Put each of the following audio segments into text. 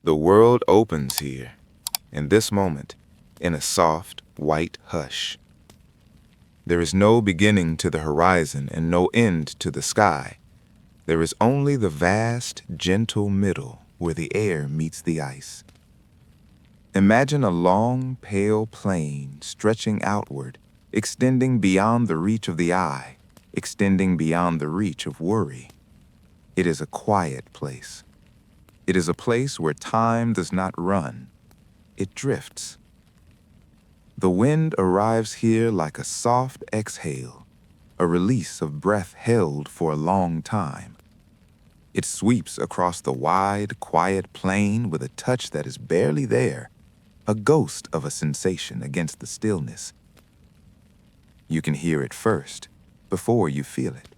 The world opens here, in this moment, in a soft, white hush. There is no beginning to the horizon and no end to the sky. There is only the vast, gentle middle where the air meets the ice. Imagine a long, pale plain stretching outward, extending beyond the reach of the eye, extending beyond the reach of worry. It is a quiet place. It is a place where time does not run. It drifts. The wind arrives here like a soft exhale, a release of breath held for a long time. It sweeps across the wide, quiet plain with a touch that is barely there, a ghost of a sensation against the stillness. You can hear it first, before you feel it.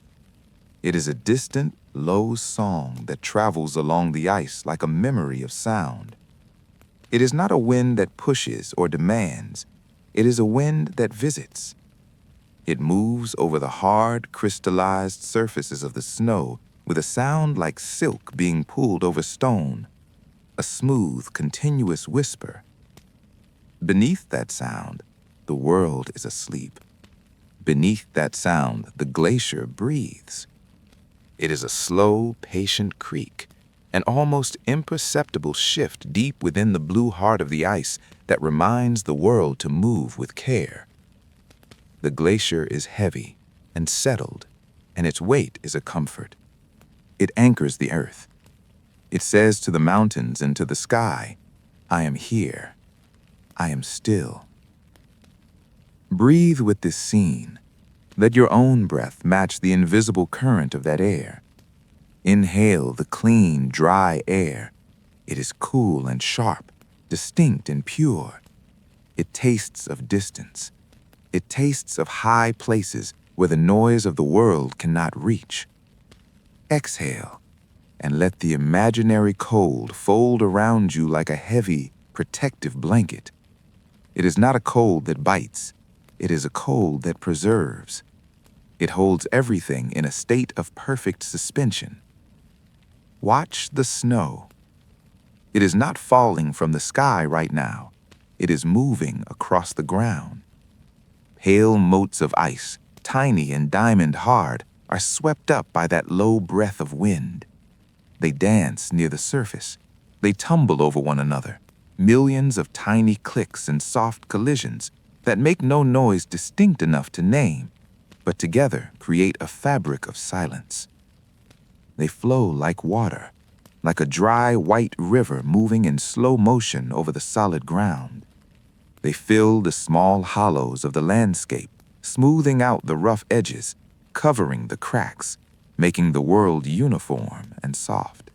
It is a distant, low song that travels along the ice like a memory of sound. It is not a wind that pushes or demands. It is a wind that visits. It moves over the hard, crystallized surfaces of the snow with a sound like silk being pulled over stone, a smooth, continuous whisper. Beneath that sound, the world is asleep. Beneath that sound, the glacier breathes. It is a slow, patient creak, an almost imperceptible shift deep within the blue heart of the ice that reminds the world to move with care. The glacier is heavy and settled, and its weight is a comfort. It anchors the earth. It says to the mountains and to the sky, I am here. I am still. Breathe with this scene. Let your own breath match the invisible current of that air. Inhale the clean, dry air. It is cool and sharp, distinct and pure. It tastes of distance. It tastes of high places where the noise of the world cannot reach. Exhale, and let the imaginary cold fold around you like a heavy, protective blanket. It is not a cold that bites. It is a cold that preserves. It holds everything in a state of perfect suspension. Watch the snow. It is not falling from the sky right now. It is moving across the ground. Pale motes of ice, tiny and diamond hard, are swept up by that low breath of wind. They dance near the surface. They tumble over one another, millions of tiny clicks and soft collisions that make no noise distinct enough to name, but together create a fabric of silence. They flow like water, like a dry white river moving in slow motion over the solid ground. They fill the small hollows of the landscape, smoothing out the rough edges, covering the cracks, making the world uniform and soft.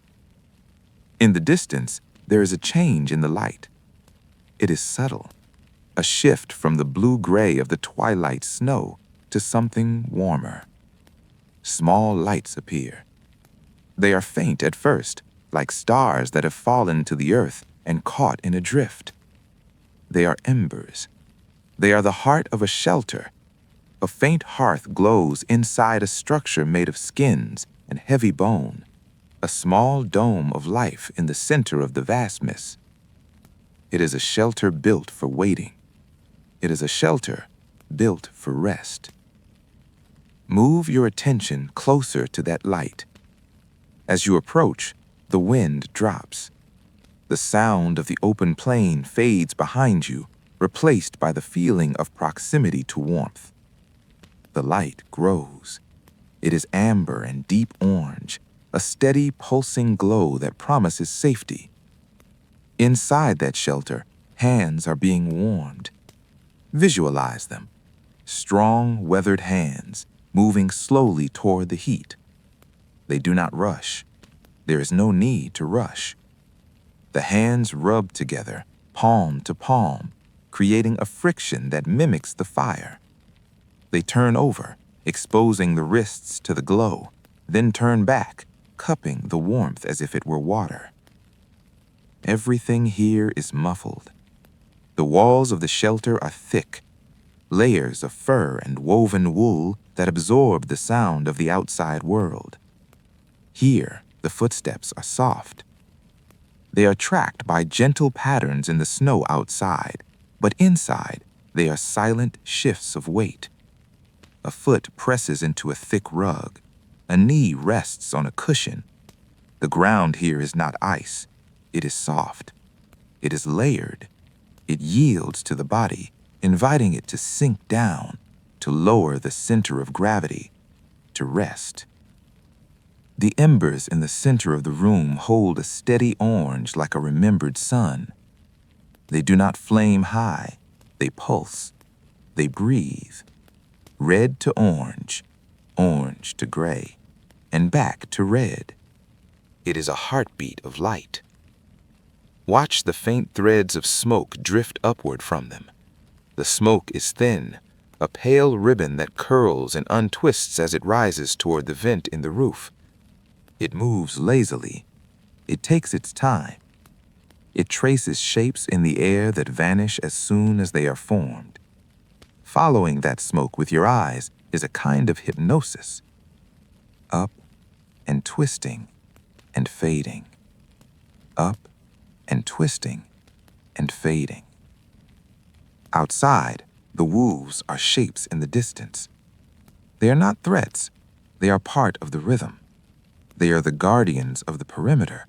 In the distance, there is a change in the light. It is subtle, a shift from the blue-gray of the twilight snow to something warmer. Small lights appear. They are faint at first, like stars that have fallen to the earth and caught in a drift. They are embers. They are the heart of a shelter. A faint hearth glows inside a structure made of skins and heavy bone, a small dome of life in the center of the vastness. It is a shelter built for waiting. It is a shelter built for rest. Move your attention closer to that light. As you approach, the wind drops. The sound of the open plain fades behind you, replaced by the feeling of proximity to warmth. The light grows. It is amber and deep orange, a steady, pulsing glow that promises safety. Inside that shelter, hands are being warmed. Visualize them. Strong, weathered hands, moving slowly toward the heat. They do not rush. There is no need to rush. The hands rub together, palm to palm, creating a friction that mimics the fire. They turn over, exposing the wrists to the glow, then turn back, cupping the warmth as if it were water. Everything here is muffled. The walls of the shelter are thick, layers of fur and woven wool that absorb the sound of the outside world. Here, the footsteps are soft. They are tracked by gentle patterns in the snow outside, but inside they are silent shifts of weight. A foot presses into a thick rug. A knee rests on a cushion. The ground here is not ice. It is soft. It is layered. It yields to the body, inviting it to sink down, to lower the center of gravity, to rest. The embers in the center of the room hold a steady orange like a remembered sun. They do not flame high. They pulse. They breathe. Red to orange, orange to gray, and back to red. It is a heartbeat of light. Watch the faint threads of smoke drift upward from them. The smoke is thin, a pale ribbon that curls and untwists as it rises toward the vent in the roof. It moves lazily. It takes its time. It traces shapes in the air that vanish as soon as they are formed. Following that smoke with your eyes is a kind of hypnosis. Up and twisting and fading. Up and twisting and fading. Outside, the wolves are shapes in the distance. They are not threats. They are part of the rhythm. They are the guardians of the perimeter.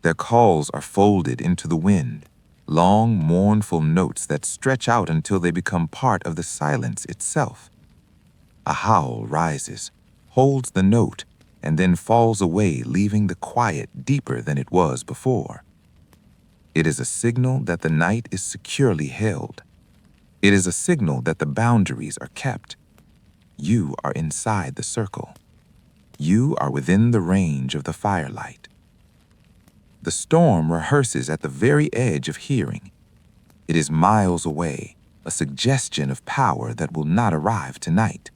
Their calls are folded into the wind, long, mournful notes that stretch out until they become part of the silence itself. A howl rises, holds the note, and then falls away, leaving the quiet deeper than it was before. It is a signal that the night is securely held. It is a signal that the boundaries are kept. You are inside the circle. You are within the range of the firelight. The storm rehearses at the very edge of hearing. It is miles away, a suggestion of power that will not arrive tonight.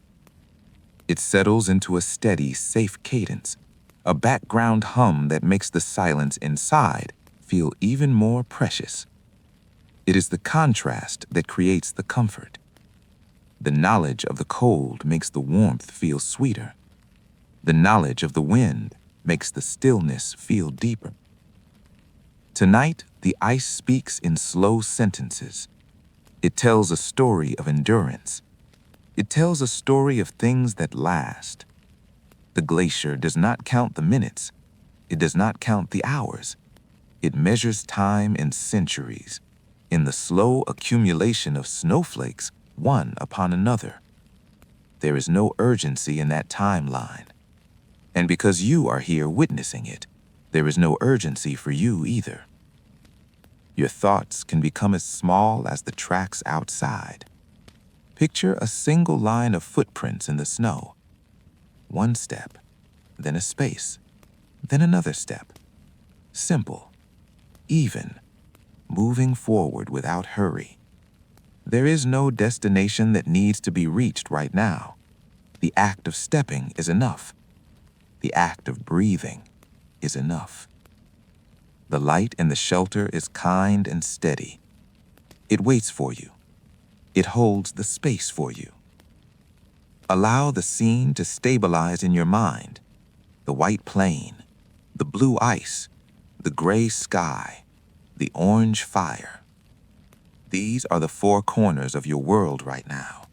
It settles into a steady, safe cadence, a background hum that makes the silence inside feel even more precious. It is the contrast that creates the comfort. The knowledge of the cold makes the warmth feel sweeter. The knowledge of the wind makes the stillness feel deeper. Tonight, the ice speaks in slow sentences. It tells a story of endurance. It tells a story of things that last. The glacier does not count the minutes. It does not count the hours. It measures time in centuries, in the slow accumulation of snowflakes, one upon another. There is no urgency in that timeline. And because you are here witnessing it, there is no urgency for you either. Your thoughts can become as small as the tracks outside. Picture a single line of footprints in the snow. One step, then a space, then another step. Simple, even, moving forward without hurry. There is no destination that needs to be reached right now. The act of stepping is enough. The act of breathing is enough. The light in the shelter is kind and steady. It waits for you. It holds the space for you. Allow the scene to stabilize in your mind. The white plain, the blue ice, the gray sky, the orange fire. These are the four corners of your world right now.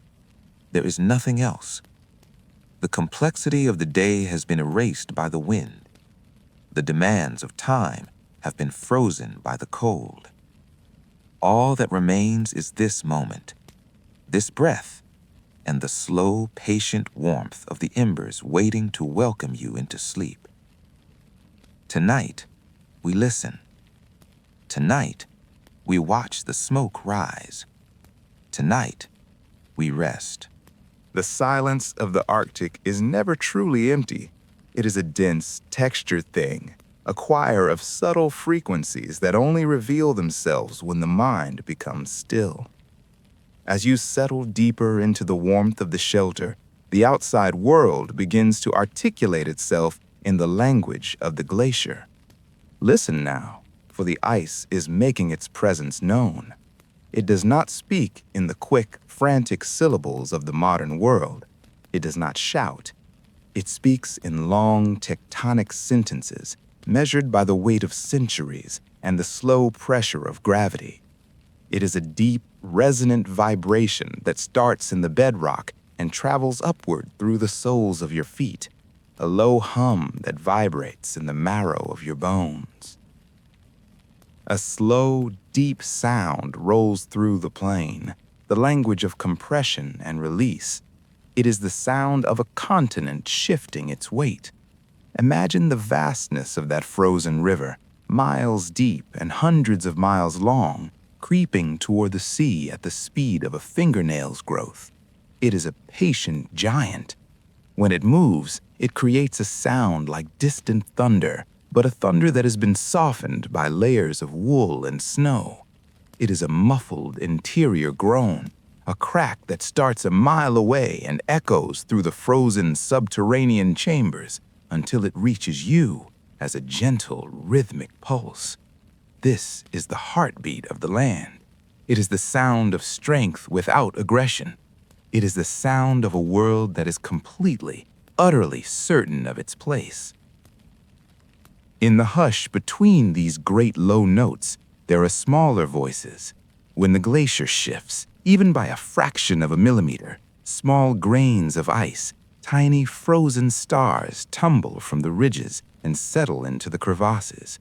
There is nothing else. The complexity of the day has been erased by the wind. The demands of time have been frozen by the cold. All that remains is this moment, this breath, and the slow, patient warmth of the embers waiting to welcome you into sleep. Tonight, we listen. Tonight, we watch the smoke rise. Tonight, we rest. The silence of the Arctic is never truly empty. It is a dense, textured thing, a choir of subtle frequencies that only reveal themselves when the mind becomes still. As you settle deeper into the warmth of the shelter, the outside world begins to articulate itself in the language of the glacier. Listen now, for the ice is making its presence known. It does not speak in the quick, frantic syllables of the modern world. It does not shout. It speaks in long, tectonic sentences, measured by the weight of centuries and the slow pressure of gravity. It is a deep, resonant vibration that starts in the bedrock and travels upward through the soles of your feet, a low hum that vibrates in the marrow of your bones. A slow, deep sound rolls through the plane, the language of compression and release. It is the sound of a continent shifting its weight. Imagine the vastness of that frozen river, miles deep and hundreds of miles long, creeping toward the sea at the speed of a fingernail's growth. It is a patient giant. When it moves, it creates a sound like distant thunder, but a thunder that has been softened by layers of wool and snow. It is a muffled interior groan, a crack that starts a mile away and echoes through the frozen subterranean chambers until it reaches you as a gentle, rhythmic pulse. This is the heartbeat of the land. It is the sound of strength without aggression. It is the sound of a world that is completely, utterly certain of its place. In the hush between these great low notes, there are smaller voices. When the glacier shifts, even by a fraction of a millimeter, small grains of ice, tiny frozen stars tumble from the ridges and settle into the crevasses.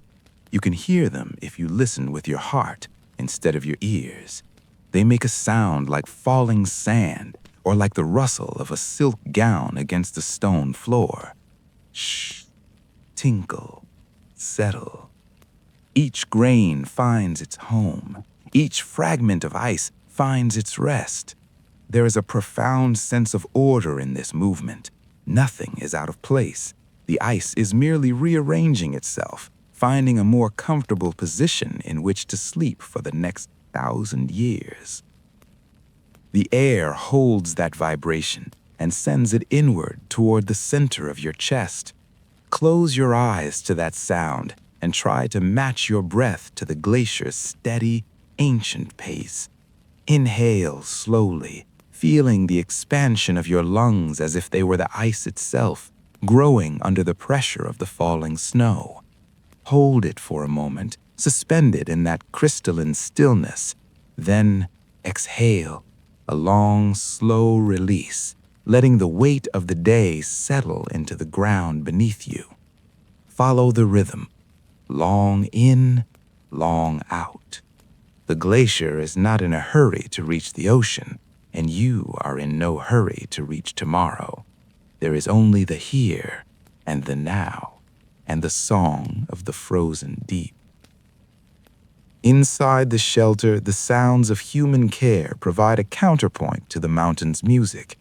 You can hear them if you listen with your heart instead of your ears. They make a sound like falling sand or like the rustle of a silk gown against a stone floor. Shh, tinkle, settle. Each grain finds its home. Each fragment of ice finds its rest. There is a profound sense of order in this movement. Nothing is out of place. The ice is merely rearranging itself, finding a more comfortable position in which to sleep for the next 1,000 years. The air holds that vibration and sends it inward toward the center of your chest. Close your eyes to that sound and try to match your breath to the glacier's steady, ancient pace. Inhale slowly, feeling the expansion of your lungs as if they were the ice itself, growing under the pressure of the falling snow. Hold it for a moment, suspended in that crystalline stillness. Then exhale, a long, slow release, letting the weight of the day settle into the ground beneath you. Follow the rhythm. Long in, long out. The glacier is not in a hurry to reach the ocean, and you are in no hurry to reach tomorrow. There is only the here and the now, and the song of the frozen deep. Inside the shelter, the sounds of human care provide a counterpoint to the mountain's music.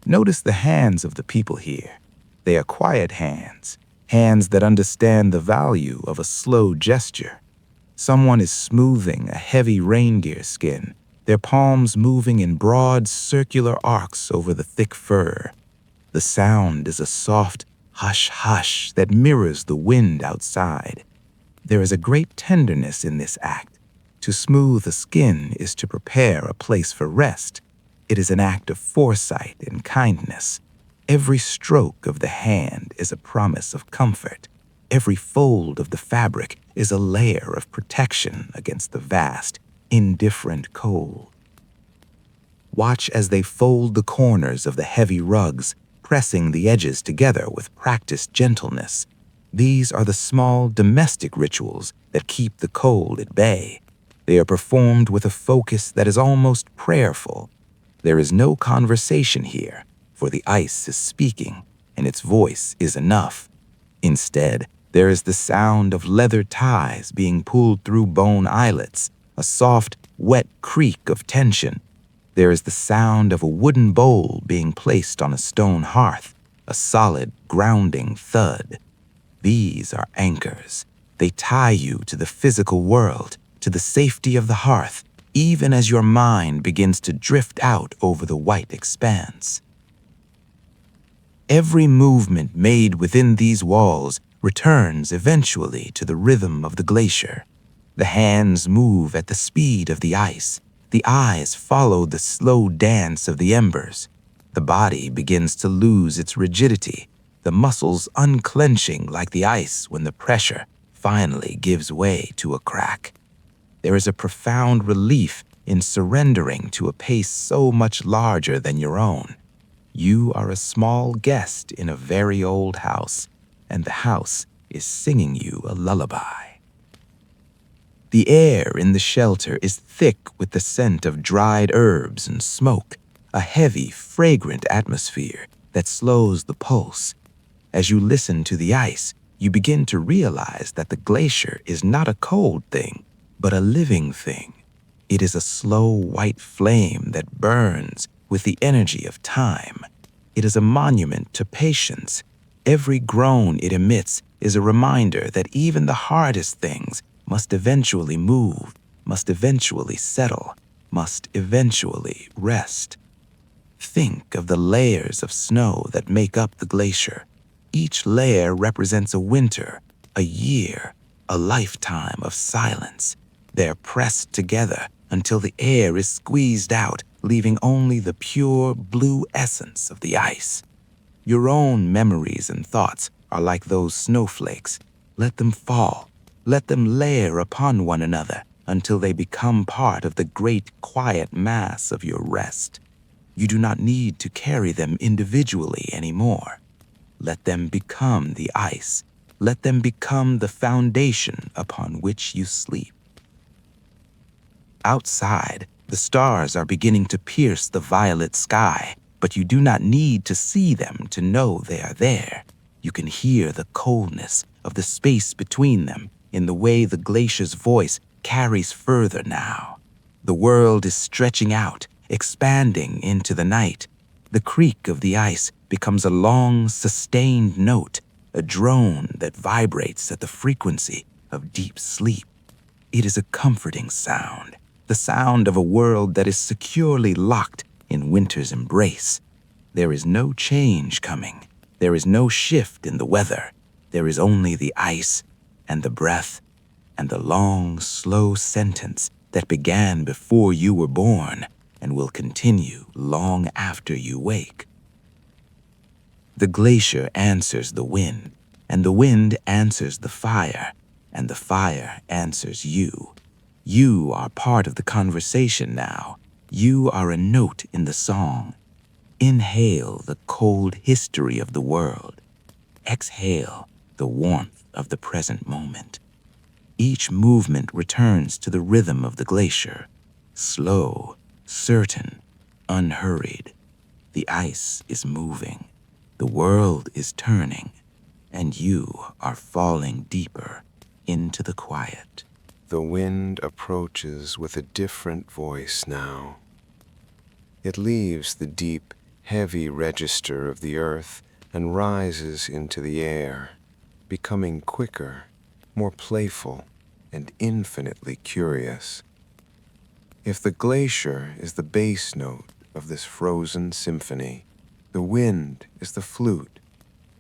Notice the hands of the people here. They are quiet hands, hands that understand the value of a slow gesture. Someone is smoothing a heavy reindeer skin, their palms moving in broad circular arcs over the thick fur. The sound is a soft hush-hush that mirrors the wind outside. There is a great tenderness in this act. To smooth a skin is to prepare a place for rest. It is an act of foresight and kindness. Every stroke of the hand is a promise of comfort. Every fold of the fabric is a layer of protection against the vast, indifferent cold. Watch as they fold the corners of the heavy rugs, pressing the edges together with practiced gentleness. These are the small domestic rituals that keep the cold at bay. They are performed with a focus that is almost prayerful. There is no conversation here, for the ice is speaking, and its voice is enough. Instead, there is the sound of leather ties being pulled through bone eyelets, a soft, wet creak of tension. There is the sound of a wooden bowl being placed on a stone hearth, a solid, grounding thud. These are anchors. They tie you to the physical world, to the safety of the hearth, even as your mind begins to drift out over the white expanse. Every movement made within these walls returns eventually to the rhythm of the glacier. The hands move at the speed of the ice. The eyes follow the slow dance of the embers. The body begins to lose its rigidity. the muscles unclenching like the ice when the pressure finally gives way to a crack. There is a profound relief in surrendering to a pace so much larger than your own. You are a small guest in a very old house, and the house is singing you a lullaby. The air in the shelter is thick with the scent of dried herbs and smoke, a heavy, fragrant atmosphere that slows the pulse. As you listen to the ice, you begin to realize that the glacier is not a cold thing, but a living thing. It is a slow white flame that burns with the energy of time. It is a monument to patience. Every groan it emits is a reminder that even the hardest things must eventually move, must eventually settle, must eventually rest. Think of the layers of snow that make up the glacier. Each layer represents a winter, a year, a lifetime of silence. They're pressed together until the air is squeezed out, leaving only the pure blue essence of the ice. Your own memories and thoughts are like those snowflakes. Let them fall. Let them layer upon one another until they become part of the great quiet mass of your rest. You do not need to carry them individually anymore. Let them become the ice. Let them become the foundation upon which you sleep. Outside, the stars are beginning to pierce the violet sky, but you do not need to see them to know they are there. You can hear the coldness of the space between them in the way the glacier's voice carries further now. The world is stretching out, expanding into the night. The creak of the ice becomes a long, sustained note, a drone that vibrates at the frequency of deep sleep. It is a comforting sound, the sound of a world that is securely locked in winter's embrace. There is no change coming. There is no shift in the weather. There is only the ice and the breath and the long, slow sentence that began before you were born and will continue long after you wake. The glacier answers the wind, and the wind answers the fire, and the fire answers you. You are part of the conversation now. You are a note in the song. Inhale the cold history of the world. Exhale the warmth of the present moment. Each movement returns to the rhythm of the glacier, slow, certain, unhurried. The ice is moving, the world is turning, and you are falling deeper into the quiet. The wind approaches with a different voice now. It leaves the deep, heavy register of the earth and rises into the air, becoming quicker, more playful, and infinitely curious. If the glacier is the bass note of this frozen symphony, the wind is the flute,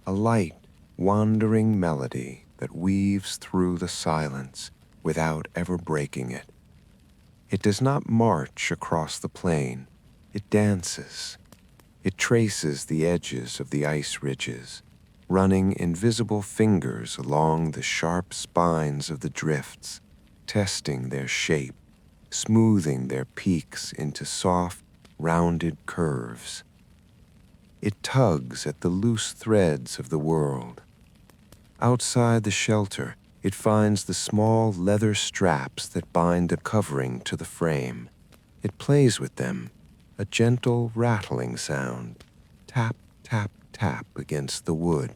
a light, wandering melody that weaves through the silence without ever breaking it. It does not march across the plain, it dances. It traces the edges of the ice ridges, running invisible fingers along the sharp spines of the drifts, testing their shape, smoothing their peaks into soft, rounded curves. It tugs at the loose threads of the world. Outside the shelter, it finds the small leather straps that bind a covering to the frame. It plays with them, a gentle rattling sound, tap, tap, tap against the wood,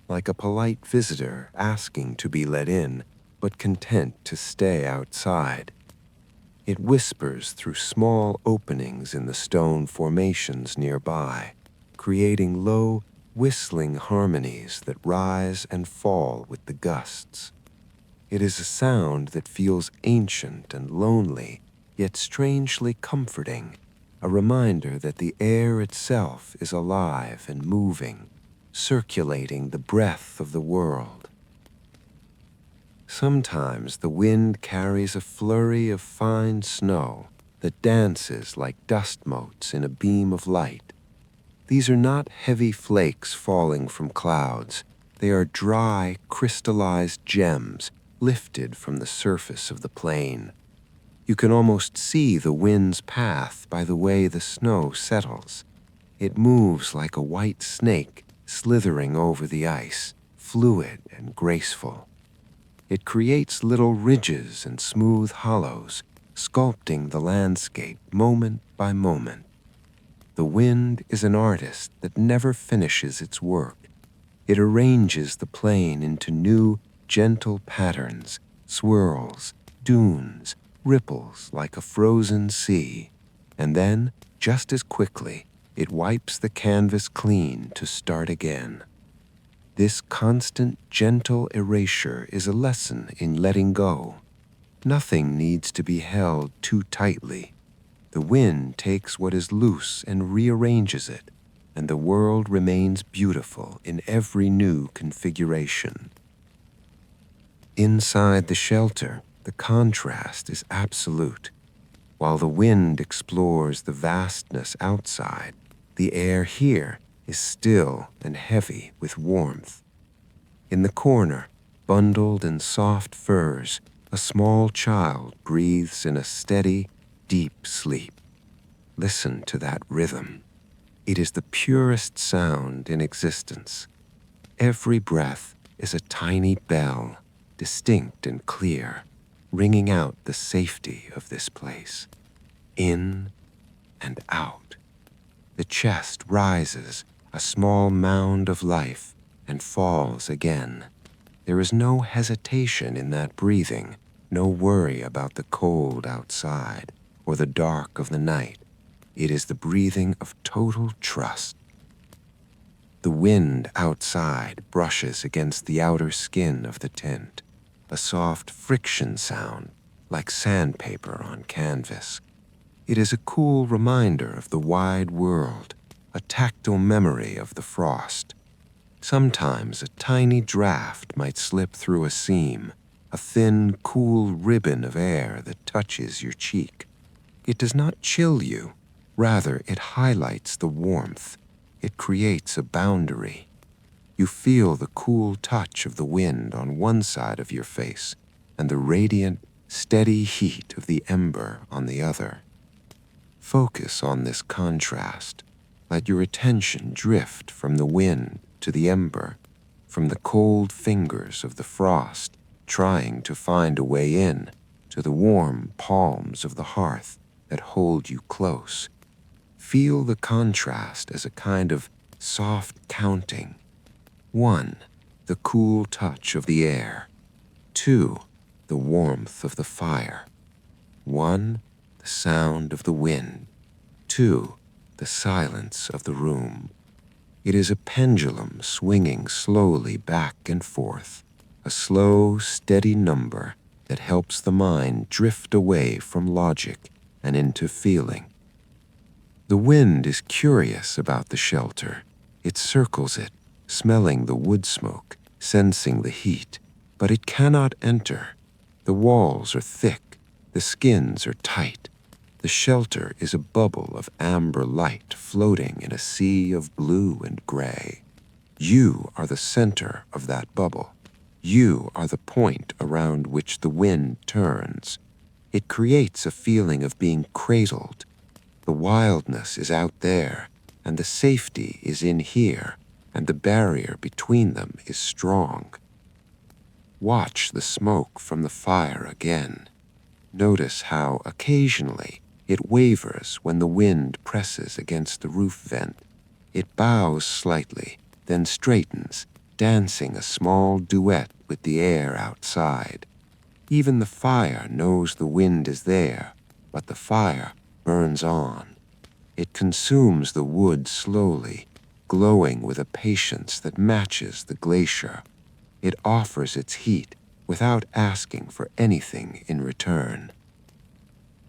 like a polite visitor asking to be let in, but content to stay outside. It whispers through small openings in the stone formations nearby, creating low, whistling harmonies that rise and fall with the gusts. It is a sound that feels ancient and lonely, yet strangely comforting, a reminder that the air itself is alive and moving, circulating the breath of the world. Sometimes the wind carries a flurry of fine snow that dances like dust motes in a beam of light. These are not heavy flakes falling from clouds. They are dry, crystallized gems lifted from the surface of the plain. You can almost see the wind's path by the way the snow settles. It moves like a white snake slithering over the ice, fluid and graceful. It creates little ridges and smooth hollows, sculpting the landscape moment by moment. The wind is an artist that never finishes its work. It arranges the plain into new, gentle patterns, swirls, dunes, ripples like a frozen sea. And then, just as quickly, it wipes the canvas clean to start again. This constant, gentle erasure is a lesson in letting go. Nothing needs to be held too tightly. The wind takes what is loose and rearranges it, and the world remains beautiful in every new configuration. Inside the shelter, the contrast is absolute. While the wind explores the vastness outside, the air here is still and heavy with warmth. In the corner, bundled in soft furs, a small child breathes in a steady, deep sleep. Listen to that rhythm. It is the purest sound in existence. Every breath is a tiny bell, distinct and clear, ringing out the safety of this place. In and out. The chest rises, a small mound of life, and falls again. There is no hesitation in that breathing, no worry about the cold outside or the dark of the night. It is the breathing of total trust. The wind outside brushes against the outer skin of the tent, a soft friction sound like sandpaper on canvas. It is a cool reminder of the wide world, a tactile memory of the frost. Sometimes a tiny draft might slip through a seam, a thin, cool ribbon of air that touches your cheek. It does not chill you, rather it highlights the warmth. It creates a boundary. You feel the cool touch of the wind on one side of your face and the radiant, steady heat of the ember on the other. Focus on this contrast. Let your attention drift from the wind to the ember, from the cold fingers of the frost trying to find a way in, to the warm palms of the hearth that hold you close. Feel the contrast as a kind of soft counting. 1, the cool touch of the air. 2, the warmth of the fire. 1, the sound of the wind. 2, the silence of the room. It is a pendulum swinging slowly back and forth, a slow, steady number that helps the mind drift away from logic and into feeling. The wind is curious about the shelter. It circles it, smelling the wood smoke, sensing the heat, but it cannot enter. The walls are thick, the skins are tight. The shelter is a bubble of amber light floating in a sea of blue and gray. You are the center of that bubble. You are the point around which the wind turns. It creates a feeling of being cradled. The wildness is out there, and the safety is in here, and the barrier between them is strong. Watch the smoke from the fire again. Notice how occasionally it wavers when the wind presses against the roof vent. It bows slightly, then straightens, dancing a small duet with the air outside. Even the fire knows the wind is there, but the fire burns on. It consumes the wood slowly, glowing with a patience that matches the glacier. It offers its heat without asking for anything in return.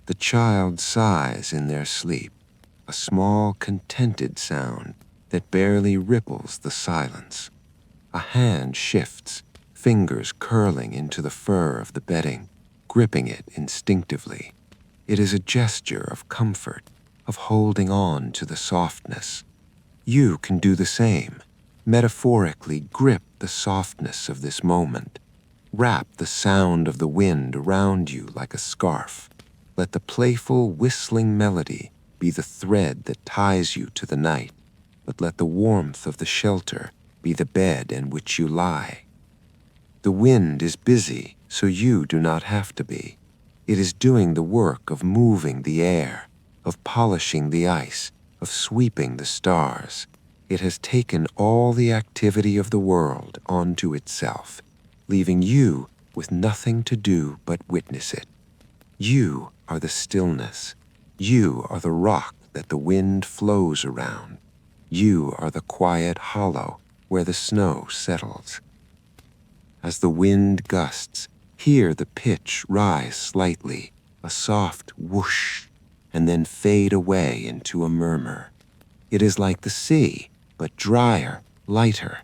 The child sighs in their sleep, a small, contented sound that barely ripples the silence. A hand shifts, fingers curling into the fur of the bedding, gripping it instinctively. It is a gesture of comfort, of holding on to the softness. You can do the same. Metaphorically grip the softness of this moment. Wrap the sound of the wind around you like a scarf. Let the playful whistling melody be the thread that ties you to the night, but let the warmth of the shelter be the bed in which you lie. The wind is busy, so you do not have to be. It is doing the work of moving the air, of polishing the ice, of sweeping the stars. It has taken all the activity of the world onto itself, leaving you with nothing to do but witness it. You are the stillness. You are the rock that the wind flows around. You are the quiet hollow where the snow settles. As the wind gusts, hear the pitch rise slightly, a soft whoosh, and then fade away into a murmur. It is like the sea, but drier, lighter.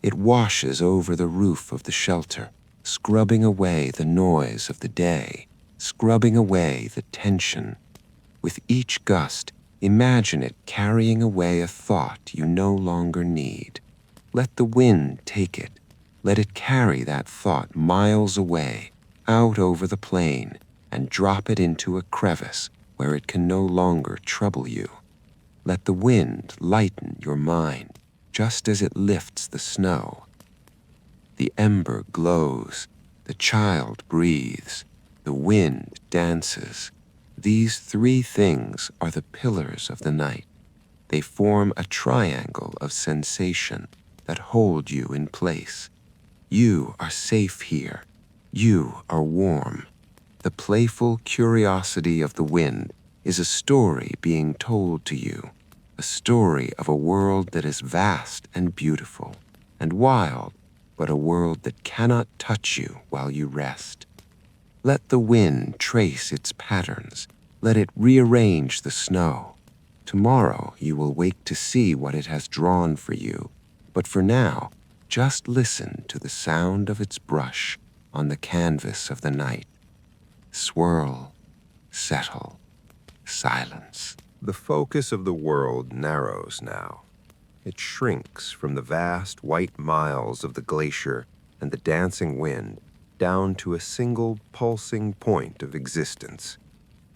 It washes over the roof of the shelter, scrubbing away the noise of the day, scrubbing away the tension. With each gust, imagine it carrying away a thought you no longer need. Let the wind take it. Let it carry that thought miles away, out over the plain, and drop it into a crevice where it can no longer trouble you. Let the wind lighten your mind, just as it lifts the snow. The ember glows, the child breathes, the wind dances. These three things are the pillars of the night. They form a triangle of sensation that hold you in place. You are safe here. You are warm. The playful curiosity of the wind is a story being told to you, a story of a world that is vast and beautiful and wild, but a world that cannot touch you while you rest. Let the wind trace its patterns. Let it rearrange the snow. Tomorrow you will wake to see what it has drawn for you, but for now, just listen to the sound of its brush on the canvas of the night. Swirl, settle, silence. The focus of the world narrows now. It shrinks from the vast white miles of the glacier and the dancing wind down to a single pulsing point of existence,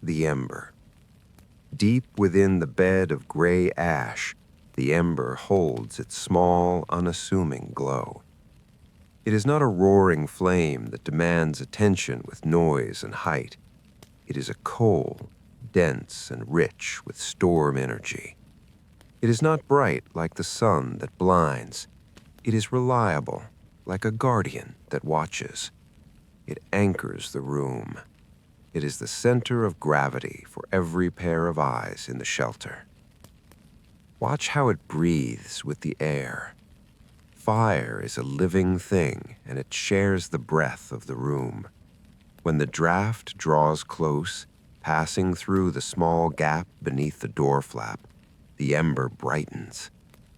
the ember. Deep within the bed of gray ash, the ember holds its small, unassuming glow. It is not a roaring flame that demands attention with noise and height. It is a coal, dense and rich with storm energy. It is not bright like the sun that blinds. It is reliable, like a guardian that watches. It anchors the room. It is the center of gravity for every pair of eyes in the shelter. Watch how it breathes with the air. Fire is a living thing, and it shares the breath of the room. When the draft draws close, passing through the small gap beneath the door flap, the ember brightens.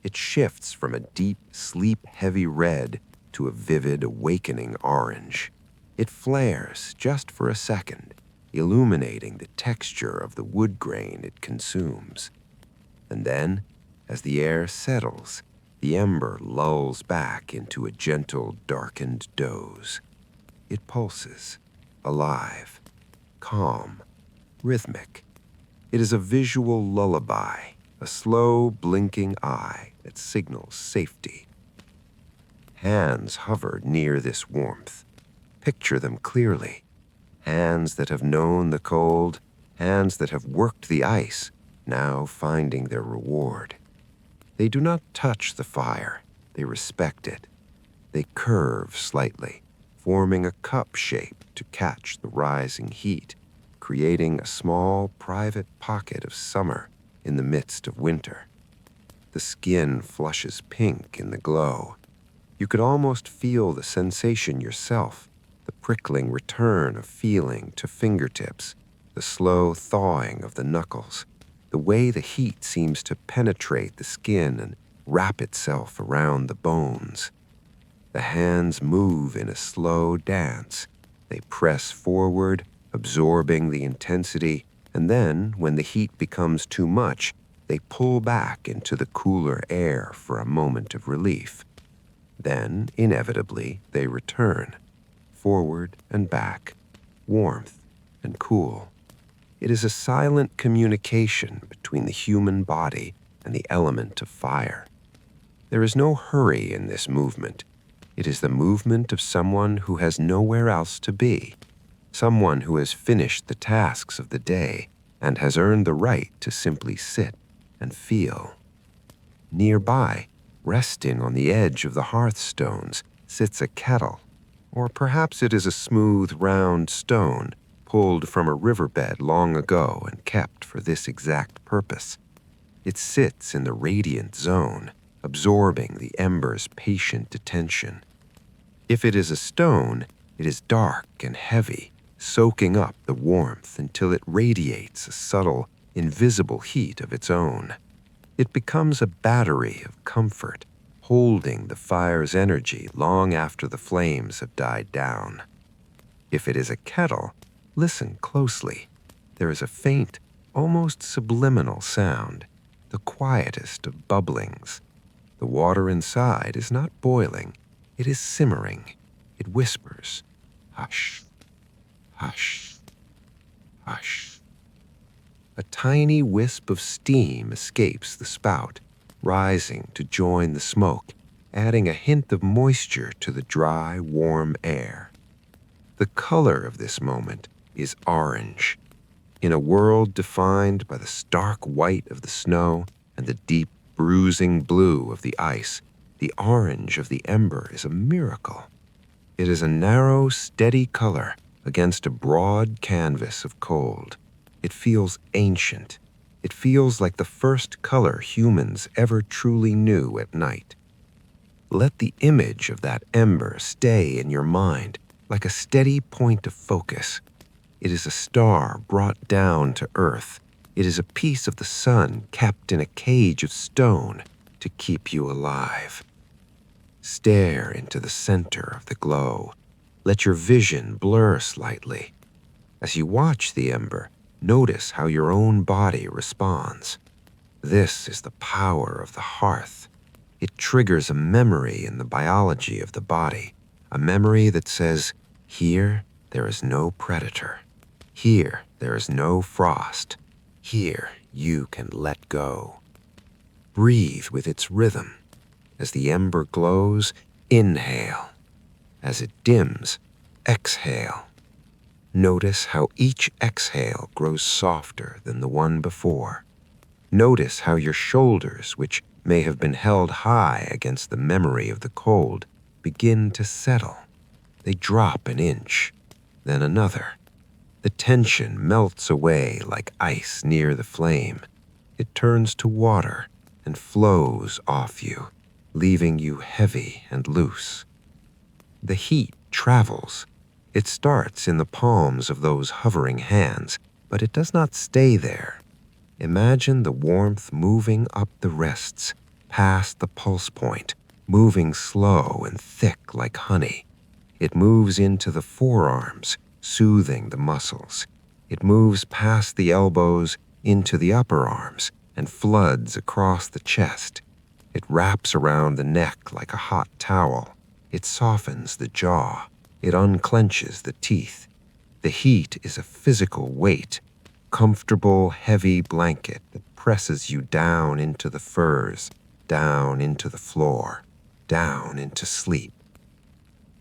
It shifts from a deep, sleep-heavy red to a vivid, awakening orange. It flares just for a second, illuminating the texture of the wood grain it consumes. And then, as the air settles, the ember lulls back into a gentle, darkened doze. It pulses, alive, calm, rhythmic. It is a visual lullaby, a slow, blinking eye that signals safety. Hands hover near this warmth. Picture them clearly. Hands that have known the cold, hands that have worked the ice, now finding their reward. They do not touch the fire, they respect it. They curve slightly, forming a cup shape to catch the rising heat, creating a small private pocket of summer in the midst of winter. The skin flushes pink in the glow. You could almost feel the sensation yourself, the prickling return of feeling to fingertips, the slow thawing of the knuckles, the way the heat seems to penetrate the skin and wrap itself around the bones. The hands move in a slow dance. They press forward, absorbing the intensity, and then, when the heat becomes too much, They pull back into the cooler air for a moment of relief. Then, inevitably, they return, forward and back, warmth and cool. It is a silent communication between the human body and the element of fire. There is no hurry in this movement. It is the movement of someone who has nowhere else to be, someone who has finished the tasks of the day and has earned the right to simply sit and feel. Nearby, resting on the edge of the hearthstones, sits a kettle, or perhaps it is a smooth, round stone pulled from a riverbed long ago and kept for this exact purpose. It sits in the radiant zone, absorbing the ember's patient attention. If it is a stone, it is dark and heavy, soaking up the warmth until it radiates a subtle, invisible heat of its own. It becomes a battery of comfort, holding the fire's energy long after the flames have died down. If it is a kettle, listen closely. There is a faint, almost subliminal sound, the quietest of bubblings. The water inside is not boiling, it is simmering. It whispers, hush, hush, hush. A tiny wisp of steam escapes the spout, rising to join the smoke, adding a hint of moisture to the dry, warm air. The color of this moment is orange. In a world defined by the stark white of the snow and the deep, bruising blue of the ice, the orange of the ember is a miracle. It is a narrow, steady color against a broad canvas of cold. It feels ancient. It feels like the first color humans ever truly knew at night. Let the image of that ember stay in your mind like a steady point of focus. It is a star brought down to earth. It is a piece of the sun kept in a cage of stone to keep you alive. Stare into the center of the glow. Let your vision blur slightly. As you watch the ember, notice how your own body responds. This is the power of the hearth. It triggers a memory in the biology of the body, a memory that says, here there is no predator. Here there is no frost. Here you can let go. Breathe with its rhythm. As the ember glows, inhale. As it dims, exhale. Notice how each exhale grows softer than the one before. Notice how your shoulders, which may have been held high against the memory of the cold, begin to settle. They drop an inch, then another. The tension melts away like ice near the flame. It turns to water and flows off you, leaving you heavy and loose. The heat travels. It starts in the palms of those hovering hands, but it does not stay there. Imagine the warmth moving up the wrists, past the pulse point, moving slow and thick like honey. It moves into the forearms, soothing the muscles. It moves past the elbows into the upper arms and floods across the chest. It wraps around the neck like a hot towel. It softens the jaw. It unclenches the teeth. The heat is a physical weight, comfortable, heavy blanket that presses you down into the furs, down into the floor, down into sleep.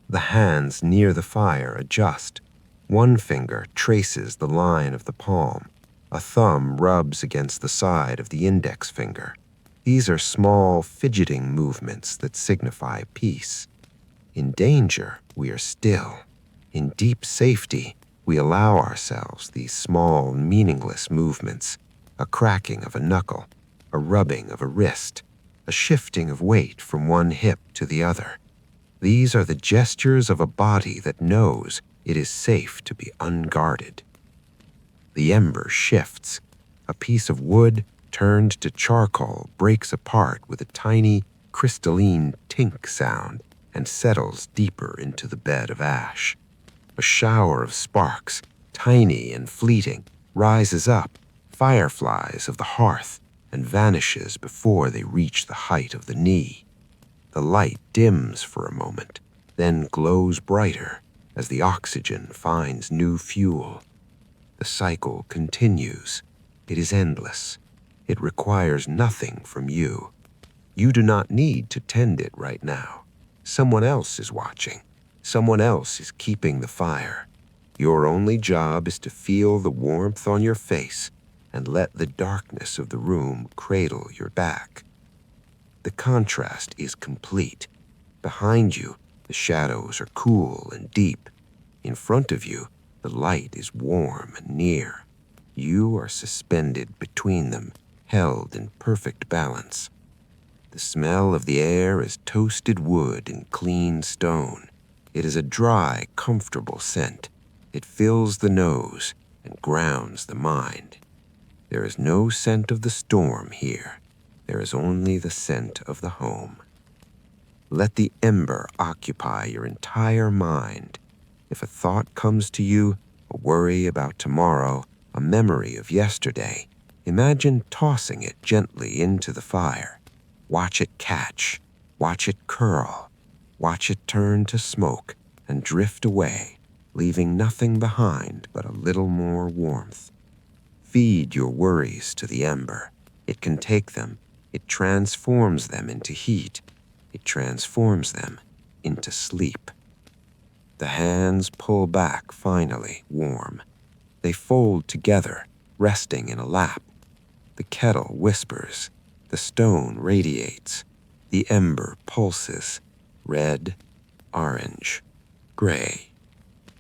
The hands near the fire adjust. One finger traces the line of the palm. A thumb rubs against the side of the index finger. These are small, fidgeting movements that signify peace. In danger, we are still. In deep safety, we allow ourselves these small, meaningless movements, a cracking of a knuckle, a rubbing of a wrist, a shifting of weight from one hip to the other. These are the gestures of a body that knows it is safe to be unguarded. The ember shifts. A piece of wood turned to charcoal breaks apart with a tiny, crystalline tink sound and settles deeper into the bed of ash. A shower of sparks, tiny and fleeting, rises up, fireflies of the hearth, and vanishes before they reach the height of the knee. The light dims for a moment, then glows brighter as the oxygen finds new fuel. The cycle continues. It is endless. It requires nothing from you. You do not need to tend it right now. Someone else is watching. Someone else is keeping the fire. Your only job is to feel the warmth on your face and let the darkness of the room cradle your back. The contrast is complete. Behind you, the shadows are cool and deep. In front of you, the light is warm and near. You are suspended between them, held in perfect balance. The smell of the air is toasted wood and clean stone. It is a dry, comfortable scent. It fills the nose and grounds the mind. There is no scent of the storm here. There is only the scent of the home. Let the ember occupy your entire mind. If a thought comes to you, a worry about tomorrow, a memory of yesterday, imagine tossing it gently into the fire. Watch it catch, watch it curl, watch it turn to smoke and drift away, leaving nothing behind but a little more warmth. Feed your worries to the ember. It can take them. It transforms them into heat. It transforms them into sleep. The hands pull back finally, warm. They fold together, resting in a lap. The kettle whispers. The stone radiates. The ember pulses. Red, orange, gray.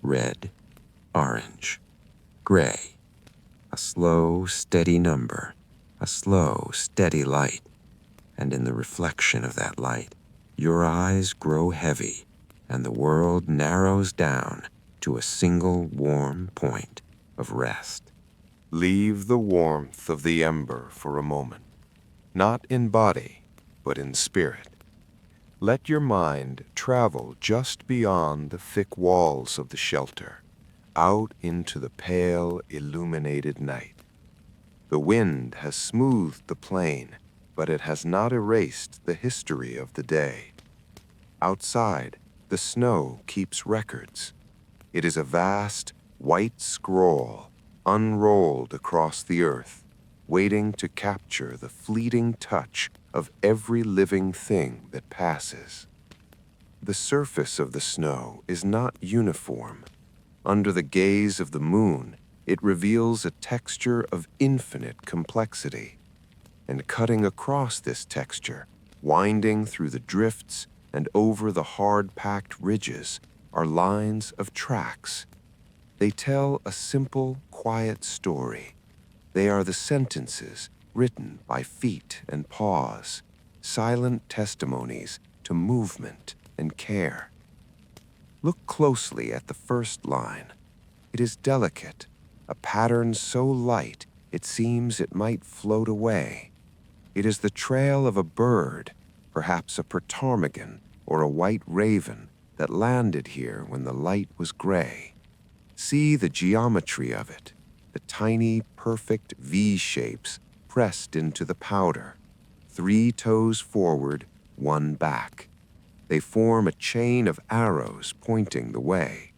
Red, orange, gray. A slow, steady number. A slow, steady light. And in the reflection of that light, your eyes grow heavy, and the world narrows down to a single warm point of rest. Leave the warmth of the ember for a moment, not in body, but in spirit. Let your mind travel just beyond the thick walls of the shelter, out into the pale, illuminated night. The wind has smoothed the plain, but it has not erased the history of the day. Outside, the snow keeps records. It is a vast, white scroll unrolled across the earth, waiting to capture the fleeting touch of every living thing that passes. The surface of the snow is not uniform. Under the gaze of the moon, it reveals a texture of infinite complexity. And cutting across this texture, winding through the drifts and over the hard-packed ridges, are lines of tracks. They tell a simple, quiet story. They are the sentences written by feet and paws, silent testimonies to movement and care. Look closely at the first line. It is delicate, a pattern so light it seems it might float away. It is the trail of a bird, perhaps a ptarmigan or a white raven, that landed here when the light was gray. See the geometry of it, the tiny, perfect V shapes pressed into the powder, 3 toes forward, 1 back. They form a chain of arrows pointing the way.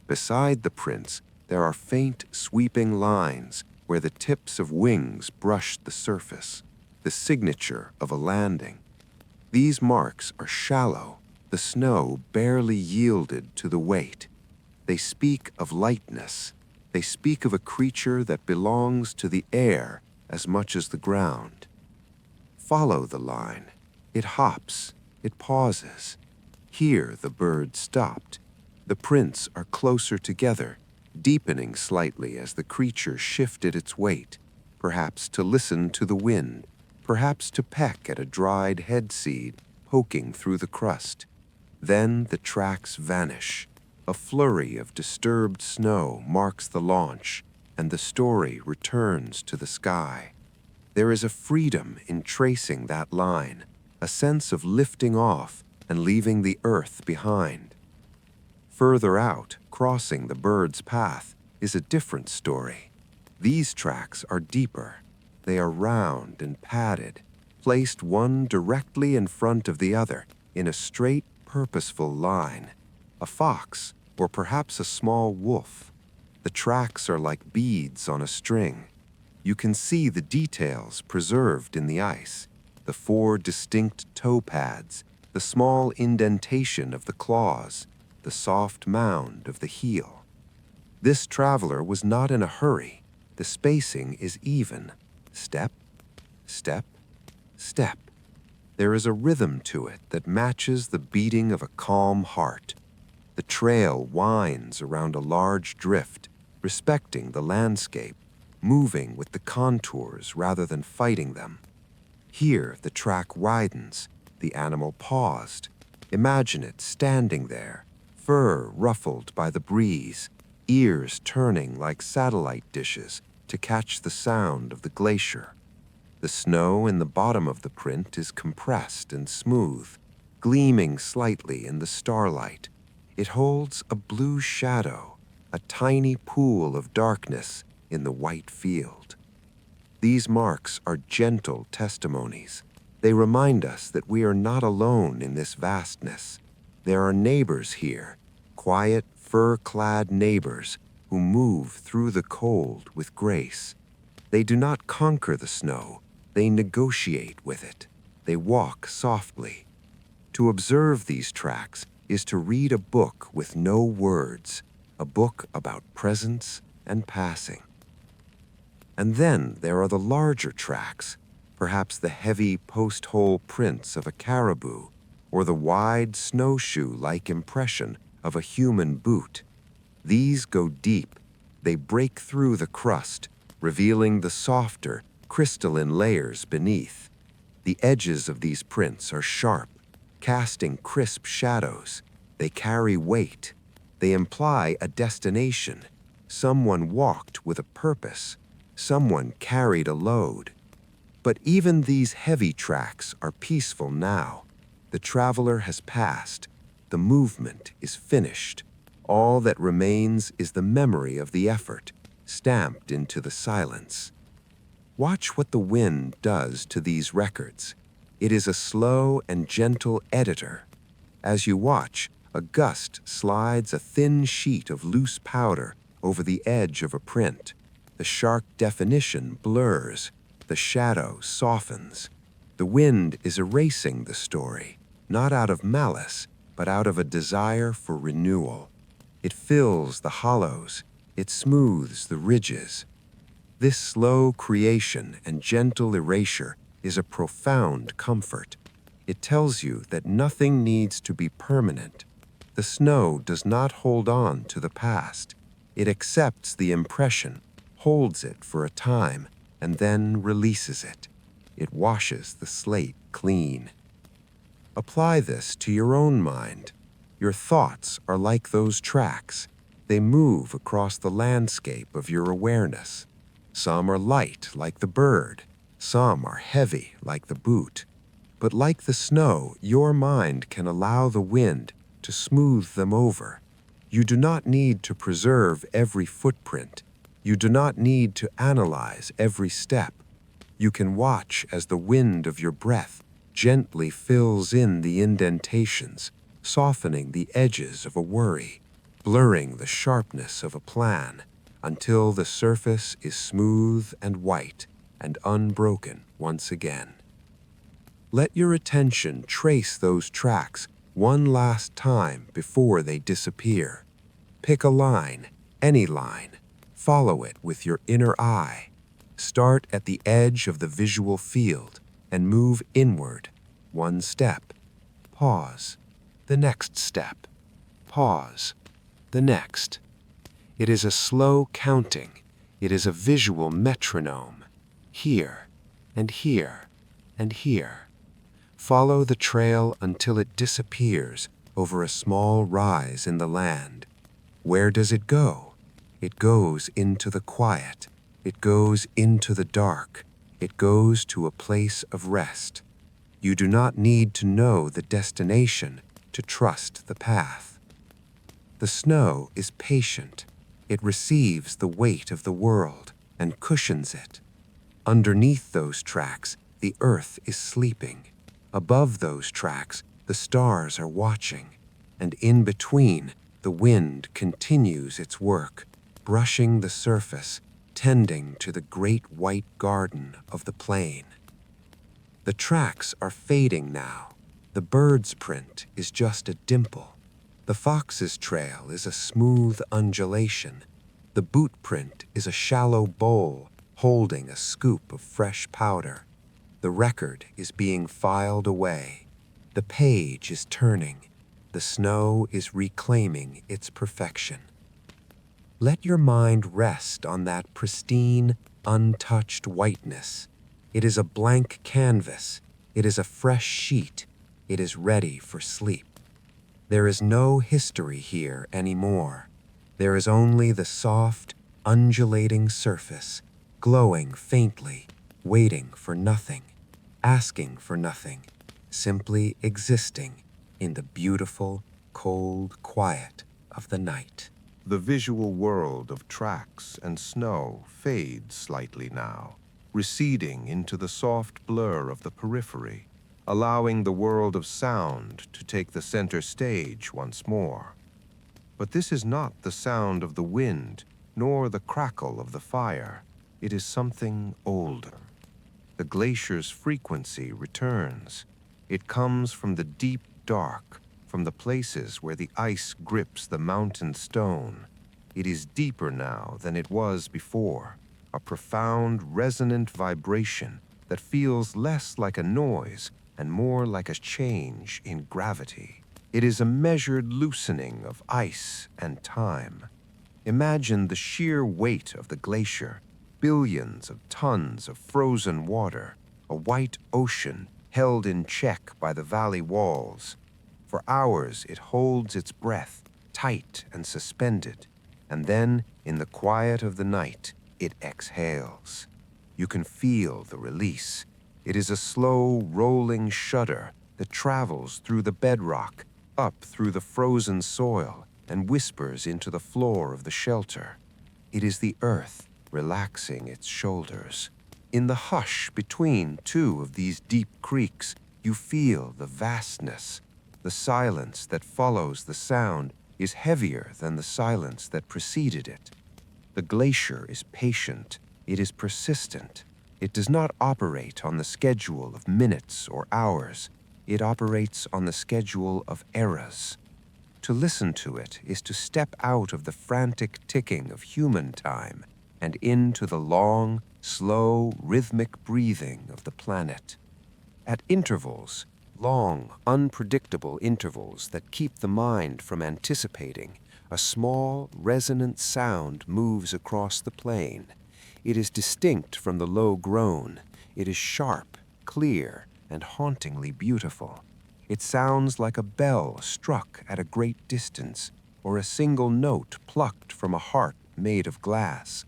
Beside the prints, there are faint, sweeping lines where the tips of wings brushed the surface, the signature of a landing. These marks are shallow, the snow barely yielded to the weight. They speak of lightness. They speak of a creature that belongs to the air as much as the ground. Follow the line. It hops. It pauses. Here the bird stopped. The prints are closer together, deepening slightly as the creature shifted its weight, perhaps to listen to the wind, perhaps to peck at a dried head seed poking through the crust. Then the tracks vanish. A flurry of disturbed snow marks the launch, and the story returns to the sky. There is a freedom in tracing that line, a sense of lifting off and leaving the earth behind. Further out, crossing the bird's path, is a different story. These tracks are deeper. They are round and padded, placed one directly in front of the other in a straight, purposeful line. A fox, or perhaps a small wolf. The tracks are like beads on a string. You can see the details preserved in the ice, the 4 distinct toe pads, the small indentation of the claws, the soft mound of the heel. This traveler was not in a hurry. The spacing is even. Step, step, step. There is a rhythm to it that matches the beating of a calm heart. The trail winds around a large drift, respecting the landscape, moving with the contours rather than fighting them. Here the track widens, the animal paused. Imagine it standing there, fur ruffled by the breeze, ears turning like satellite dishes to catch the sound of the glacier. The snow in the bottom of the print is compressed and smooth, gleaming slightly in the starlight. It holds a blue shadow, a tiny pool of darkness in the white field. These marks are gentle testimonies. They remind us that we are not alone in this vastness. There are neighbors here, quiet, fur-clad neighbors who move through the cold with grace. They do not conquer the snow. They negotiate with it. They walk softly. To observe these tracks is to read a book with no words, a book about presence and passing. And then there are the larger tracks, perhaps the heavy post-hole prints of a caribou, or the wide snowshoe-like impression of a human boot. These go deep. They break through the crust, revealing the softer, crystalline layers beneath. The edges of these prints are sharp, casting crisp shadows. They carry weight. They imply a destination. Someone walked with a purpose. Someone carried a load. But even these heavy tracks are peaceful now. The traveler has passed. The movement is finished. All that remains is the memory of the effort, stamped into the silence. Watch what the wind does to these records. It is a slow and gentle editor. As you watch, a gust slides a thin sheet of loose powder over the edge of a print. The sharp definition blurs. The shadow softens. The wind is erasing the story, not out of malice, but out of a desire for renewal. It fills the hollows. It smooths the ridges. This slow creation and gentle erasure is a profound comfort. It tells you that nothing needs to be permanent. The snow does not hold on to the past. It accepts the impression, holds it for a time, and then releases it. It washes the slate clean. Apply this to your own mind. Your thoughts are like those tracks. They move across the landscape of your awareness. Some are light, like the bird. Some are heavy, like the boot. But like the snow, your mind can allow the wind to smooth them over. You do not need to preserve every footprint. You do not need to analyze every step. You can watch as the wind of your breath gently fills in the indentations, softening the edges of a worry, blurring the sharpness of a plan, until the surface is smooth and white and unbroken once again. Let your attention trace those tracks one last time before they disappear. Pick a line, any line. Follow it with your inner eye. Start at the edge of the visual field and move inward. One step. Pause. The next step. Pause. The next. It is a slow counting. It is a visual metronome. Here, and here, and here. Follow the trail until it disappears over a small rise in the land. Where does it go? It goes into the quiet. It goes into the dark. It goes to a place of rest. You do not need to know the destination to trust the path. The snow is patient. It receives the weight of the world and cushions it. Underneath those tracks, the earth is sleeping. Above those tracks, the stars are watching. And in between, the wind continues its work, brushing the surface, tending to the great white garden of the plain. The tracks are fading now. The bird's print is just a dimple. The fox's trail is a smooth undulation. The boot print is a shallow bowl holding a scoop of fresh powder. The record is being filed away. The page is turning. The snow is reclaiming its perfection. Let your mind rest on that pristine, untouched whiteness. It is a blank canvas. It is a fresh sheet. It is ready for sleep. There is no history here anymore. There is only the soft, undulating surface, glowing faintly, waiting for nothing, asking for nothing, simply existing in the beautiful, cold quiet of the night. The visual world of tracks and snow fades slightly now, receding into the soft blur of the periphery, allowing the world of sound to take the center stage once more. But this is not the sound of the wind, nor the crackle of the fire. It is something older. The glacier's frequency returns. It comes from the deep dark, from the places where the ice grips the mountain stone. It is deeper now than it was before, a profound, resonant vibration that feels less like a noise and more like a change in gravity. It is a measured loosening of ice and time. Imagine the sheer weight of the glacier, billions of tons of frozen water, a white ocean held in check by the valley walls. For hours it holds its breath, tight and suspended, and then, in the quiet of the night, it exhales. You can feel the release. It is a slow, rolling shudder that travels through the bedrock, up through the frozen soil, and whispers into the floor of the shelter. It is the earth relaxing its shoulders. In the hush between two of these deep creeks, you feel the vastness. The silence that follows the sound is heavier than the silence that preceded it. The glacier is patient. It is persistent. It does not operate on the schedule of minutes or hours. It operates on the schedule of eras. To listen to it is to step out of the frantic ticking of human time and into the long, slow, rhythmic breathing of the planet. At intervals, long, unpredictable intervals that keep the mind from anticipating, a small, resonant sound moves across the plain. It is distinct from the low groan. It is sharp, clear, and hauntingly beautiful. It sounds like a bell struck at a great distance, or a single note plucked from a heart made of glass.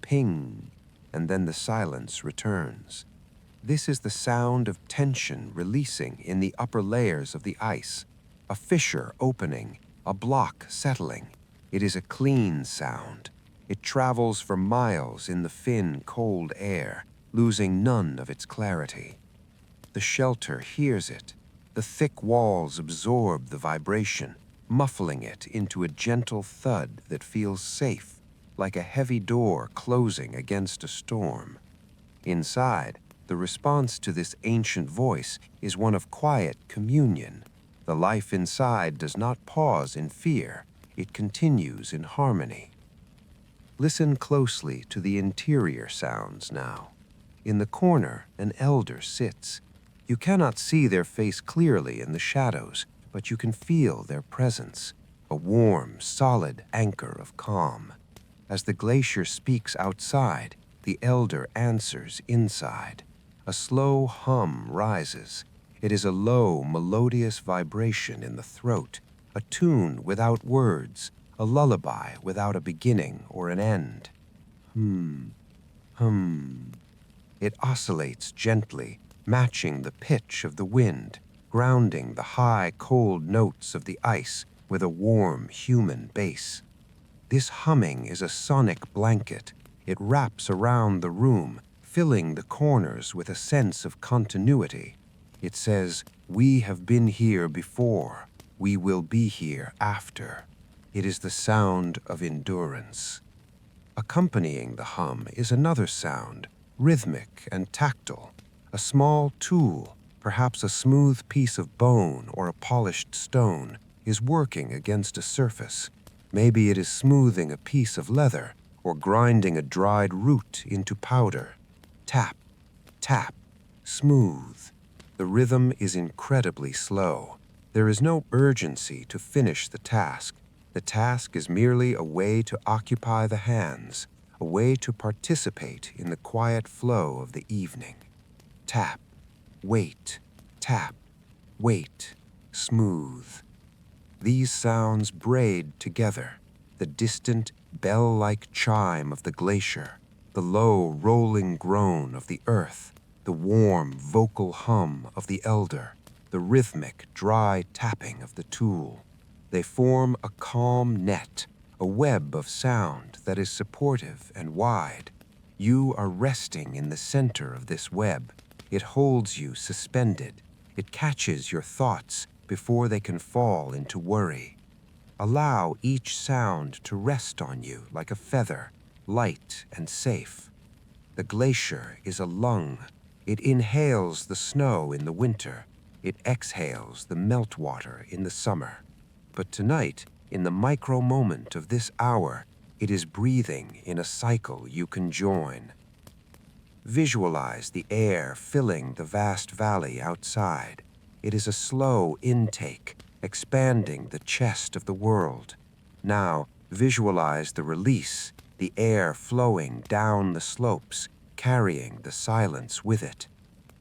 Ping, and then the silence returns. This is the sound of tension releasing in the upper layers of the ice, a fissure opening, a block settling. It is a clean sound. It travels for miles in the thin, cold air, losing none of its clarity. The shelter hears it. The thick walls absorb the vibration, muffling it into a gentle thud that feels safe, like a heavy door closing against a storm. Inside, the response to this ancient voice is one of quiet communion. The life inside does not pause in fear. It continues in harmony. Listen closely to the interior sounds now. In the corner, an elder sits. You cannot see their face clearly in the shadows, but you can feel their presence, a warm, solid anchor of calm. As the glacier speaks outside, the elder answers inside. A slow hum rises. It is a low, melodious vibration in the throat, a tune without words, a lullaby without a beginning or an end. Hum, hum. It oscillates gently, matching the pitch of the wind, grounding the high, cold notes of the ice with a warm, human bass. This humming is a sonic blanket. It wraps around the room, filling the corners with a sense of continuity. It says, "We have been here before. We will be here after." It is the sound of endurance. Accompanying the hum is another sound, rhythmic and tactile. A small tool, perhaps a smooth piece of bone or a polished stone, is working against a surface. Maybe it is smoothing a piece of leather or grinding a dried root into powder. Tap, tap, smooth. The rhythm is incredibly slow. There is no urgency to finish the task. The task is merely a way to occupy the hands, a way to participate in the quiet flow of the evening. Tap, wait, tap, wait, smooth. These sounds braid together, the distant bell-like chime of the glacier, the low rolling groan of the earth, the warm vocal hum of the elder, the rhythmic dry tapping of the tool. They form a calm net, a web of sound that is supportive and wide. You are resting in the center of this web. It holds you suspended. It catches your thoughts before they can fall into worry. Allow each sound to rest on you like a feather, light and safe. The glacier is a lung. It inhales the snow in the winter. It exhales the meltwater in the summer. But tonight, in the micro moment of this hour, it is breathing in a cycle you can join. Visualize the air filling the vast valley outside. It is a slow intake, expanding the chest of the world. Now, visualize the release, the air flowing down the slopes, carrying the silence with it.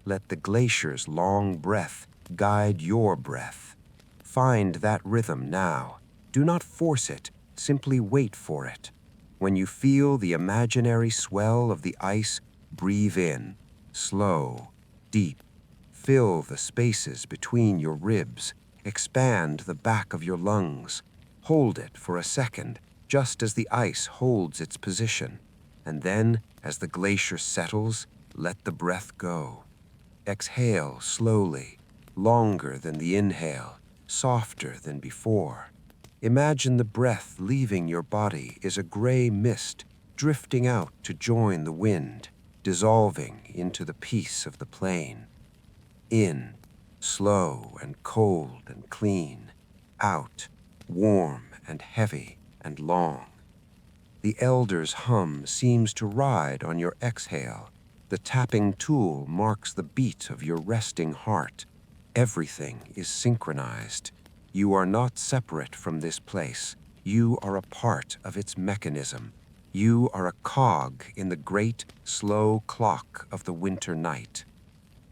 Let the glacier's long breath guide your breath. Find that rhythm now. Do not force it, simply wait for it. When you feel the imaginary swell of the ice, breathe in, slow, deep. Fill the spaces between your ribs. Expand the back of your lungs. Hold it for a second, just as the ice holds its position. And then, as the glacier settles, let the breath go. Exhale slowly, longer than the inhale, softer than before. Imagine the breath leaving your body is a gray mist drifting out to join the wind, dissolving into the peace of the plain. In, slow and cold and clean. Out, warm and heavy and long. The elder's hum seems to ride on your exhale. The tapping tool marks the beat of your resting heart. Everything is synchronized. You are not separate from this place. You are a part of its mechanism. You are a cog in the great, slow clock of the winter night.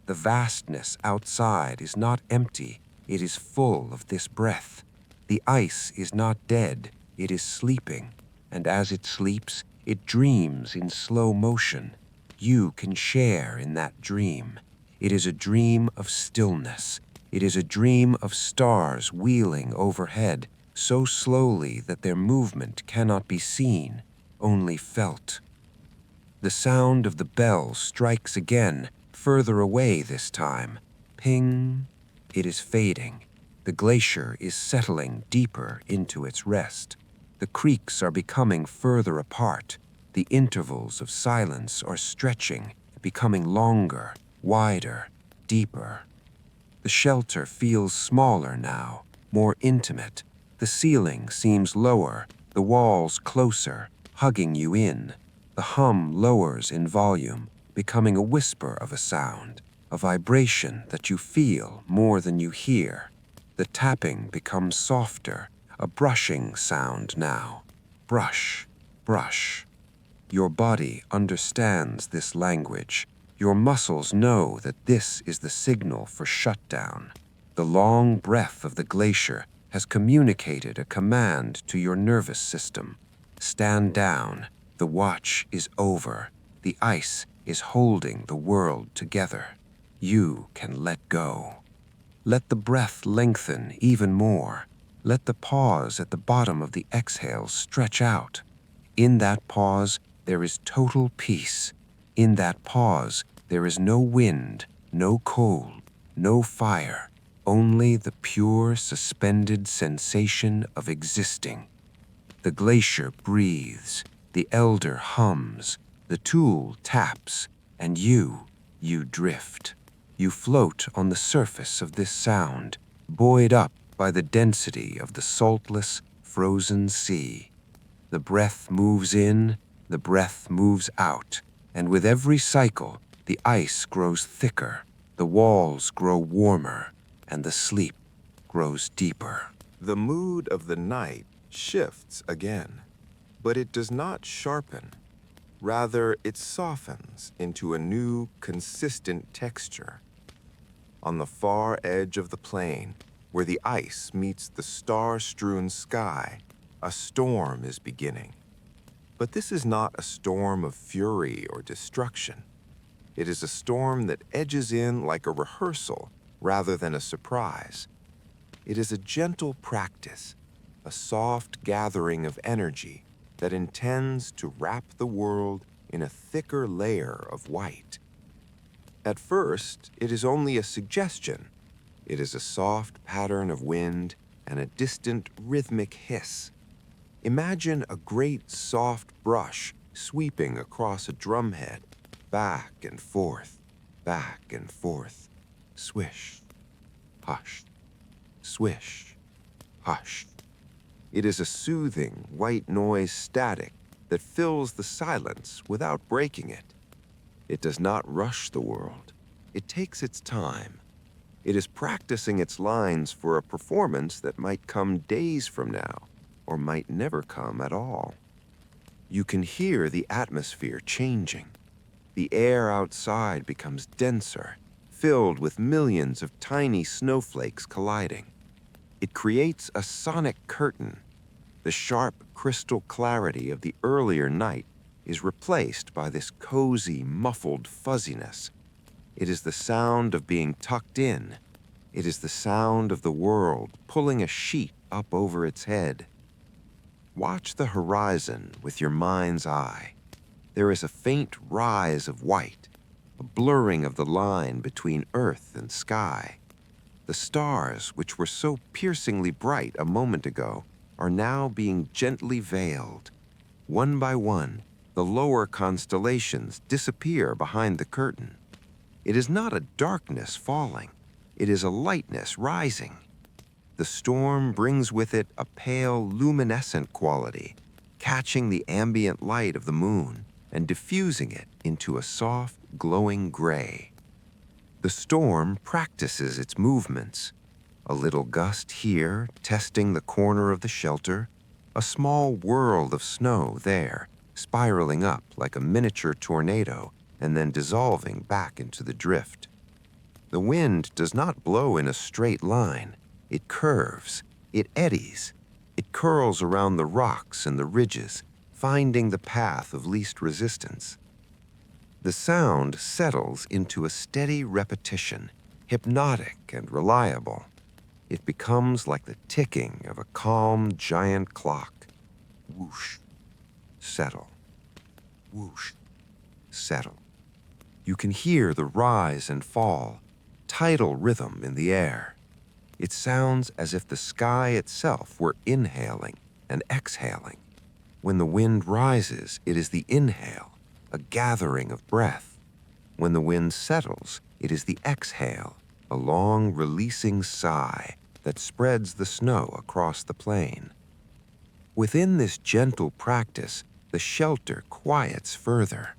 The vastness outside is not empty. It is full of this breath. The ice is not dead. It is sleeping. And as it sleeps, it dreams in slow motion. You can share in that dream. It is a dream of stillness. It is a dream of stars wheeling overhead, so slowly that their movement cannot be seen, only felt. The sound of the bell strikes again, further away this time. Ping. It is fading. The glacier is settling deeper into its rest. The creeks are becoming further apart. The intervals of silence are stretching, becoming longer, wider, deeper. The shelter feels smaller now, more intimate. The ceiling seems lower, the walls closer, hugging you in. The hum lowers in volume, becoming a whisper of a sound, a vibration that you feel more than you hear. The tapping becomes softer, a brushing sound now. Brush, brush. Your body understands this language. Your muscles know that this is the signal for shutdown. The long breath of the glacier has communicated a command to your nervous system. Stand down. The watch is over. The ice is holding the world together. You can let go. Let the breath lengthen even more. Let the pause at the bottom of the exhale stretch out. In that pause, there is total peace. In that pause, there is no wind, no cold, no fire, only the pure, suspended sensation of existing. The glacier breathes, the elder hums, the tool taps, and you drift. You float on the surface of this sound, buoyed up by the density of the saltless, frozen sea. The breath moves in, the breath moves out, and with every cycle, the ice grows thicker, the walls grow warmer, and the sleep grows deeper. The mood of the night shifts again, but it does not sharpen. Rather, it softens into a new, consistent texture. On the far edge of the plain, where the ice meets the star-strewn sky, a storm is beginning. But this is not a storm of fury or destruction. It is a storm that edges in like a rehearsal rather than a surprise. It is a gentle practice, a soft gathering of energy that intends to wrap the world in a thicker layer of white. At first, it is only a suggestion. It is a soft pattern of wind and a distant rhythmic hiss. Imagine a great soft brush sweeping across a drumhead, back and forth, swish, hush, swish, hush. It is a soothing white noise static that fills the silence without breaking it. It does not rush the world. It takes its time. It is practicing its lines for a performance that might come days from now, or might never come at all. You can hear the atmosphere changing. The air outside becomes denser, filled with millions of tiny snowflakes colliding. It creates a sonic curtain. The sharp crystal clarity of the earlier night is replaced by this cozy, muffled fuzziness. It is the sound of being tucked in. It is the sound of the world pulling a sheet up over its head. Watch the horizon with your mind's eye. There is a faint rise of white, a blurring of the line between earth and sky. The stars, which were so piercingly bright a moment ago, are now being gently veiled. One by one, the lower constellations disappear behind the curtain. It is not a darkness falling. It is a lightness rising. The storm brings with it a pale, luminescent quality, catching the ambient light of the moon and diffusing it into a soft, glowing gray. The storm practices its movements. A little gust here, testing the corner of the shelter, a small whirl of snow there, spiraling up like a miniature tornado and then dissolving back into the drift. The wind does not blow in a straight line. It curves, it eddies, it curls around the rocks and the ridges, finding the path of least resistance. The sound settles into a steady repetition, hypnotic and reliable. It becomes like the ticking of a calm, giant clock. Whoosh, settle. Whoosh, settle. You can hear the rise and fall, tidal rhythm in the air. It sounds as if the sky itself were inhaling and exhaling. When the wind rises, it is the inhale, a gathering of breath. When the wind settles, it is the exhale, a long releasing sigh that spreads the snow across the plain. Within this gentle practice, the shelter quiets further.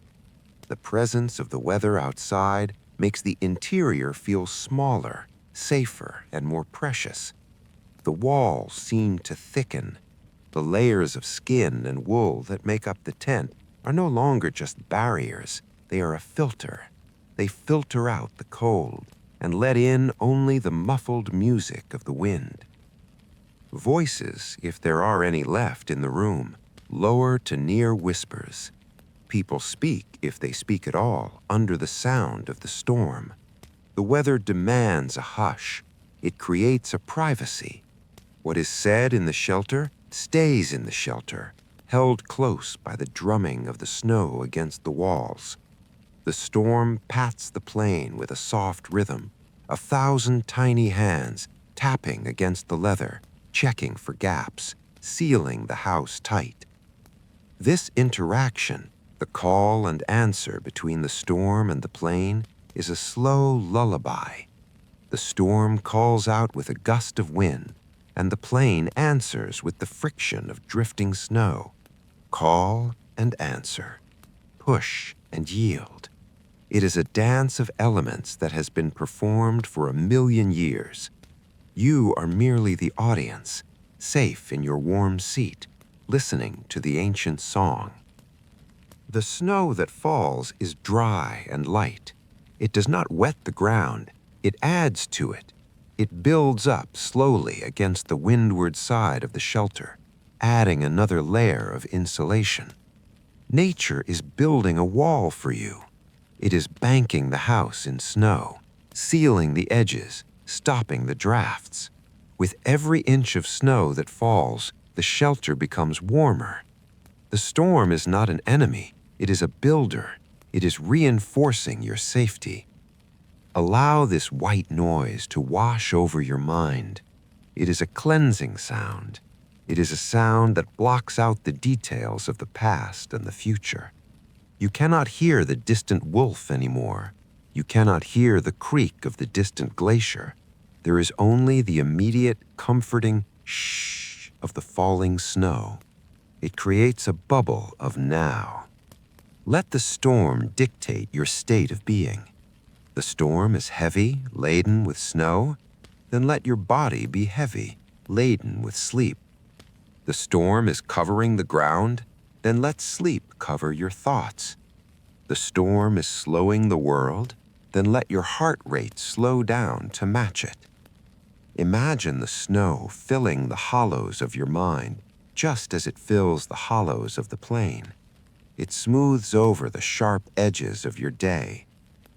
The presence of the weather outside makes the interior feel smaller, safer, and more precious. The walls seem to thicken. The layers of skin and wool that make up the tent are no longer just barriers. They are a filter. They filter out the cold and let in only the muffled music of the wind. Voices, if there are any left in the room, lower to near whispers. People speak, if they speak at all, under the sound of the storm. The weather demands a hush. It creates a privacy. What is said in the shelter stays in the shelter, held close by the drumming of the snow against the walls. The storm pats the plain with a soft rhythm, 1,000 tiny hands tapping against the leather, checking for gaps, sealing the house tight. This interaction, the call and answer between the storm and the plain, is a slow lullaby. The storm calls out with a gust of wind, and the plain answers with the friction of drifting snow. Call and answer, push and yield. It is a dance of elements that has been performed for 1,000,000 years. You are merely the audience, safe in your warm seat, listening to the ancient song. The snow that falls is dry and light. It does not wet the ground, it adds to it. It builds up slowly against the windward side of the shelter, adding another layer of insulation. Nature is building a wall for you. It is banking the house in snow, sealing the edges, stopping the drafts. With every inch of snow that falls, the shelter becomes warmer. The storm is not an enemy, it is a builder. It is reinforcing your safety. Allow this white noise to wash over your mind. It is a cleansing sound. It is a sound that blocks out the details of the past and the future. You cannot hear the distant wolf anymore. You cannot hear the creak of the distant glacier. There is only the immediate, comforting shh of the falling snow. It creates a bubble of now. Let the storm dictate your state of being. The storm is heavy, laden with snow, then let your body be heavy, laden with sleep. The storm is covering the ground, then let sleep cover your thoughts. The storm is slowing the world, then let your heart rate slow down to match it. Imagine the snow filling the hollows of your mind, just as it fills the hollows of the plain. It smooths over the sharp edges of your day.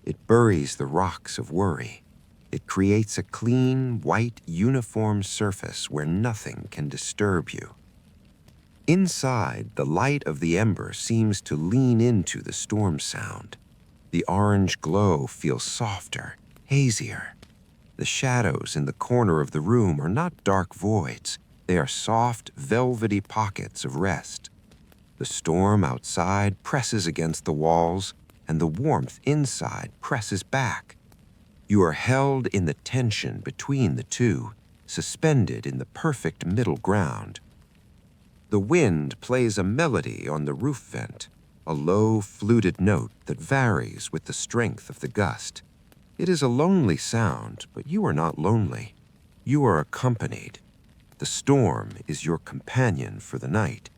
It buries the rocks of worry. It creates a clean, white, uniform surface where nothing can disturb you. Inside, the light of the ember seems to lean into the storm sound. The orange glow feels softer, hazier. The shadows in the corner of the room are not dark voids. They are soft, velvety pockets of rest. The storm outside presses against the walls, and the warmth inside presses back. You are held in the tension between the two, suspended in the perfect middle ground. The wind plays a melody on the roof vent, a low, fluted note that varies with the strength of the gust. It is a lonely sound, but you are not lonely. You are accompanied. The storm is your companion for the night.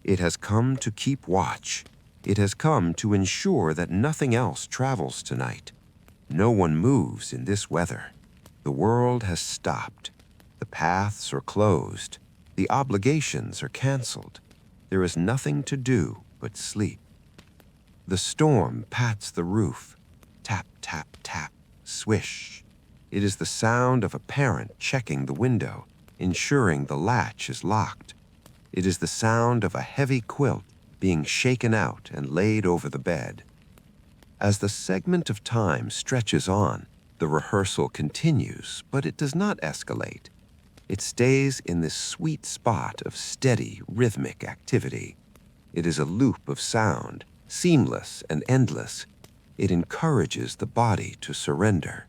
It has come to keep watch. It has come to ensure that nothing else travels tonight. No one moves in this weather. The world has stopped. The paths are closed. The obligations are canceled. There is nothing to do but sleep. The storm pats the roof. Tap, tap, tap, swish. It is the sound of a parent checking the window, ensuring the latch is locked. It is the sound of a heavy quilt being shaken out and laid over the bed. As the segment of time stretches on, the rehearsal continues, but it does not escalate. It stays in this sweet spot of steady, rhythmic activity. It is a loop of sound, seamless and endless. It encourages the body to surrender.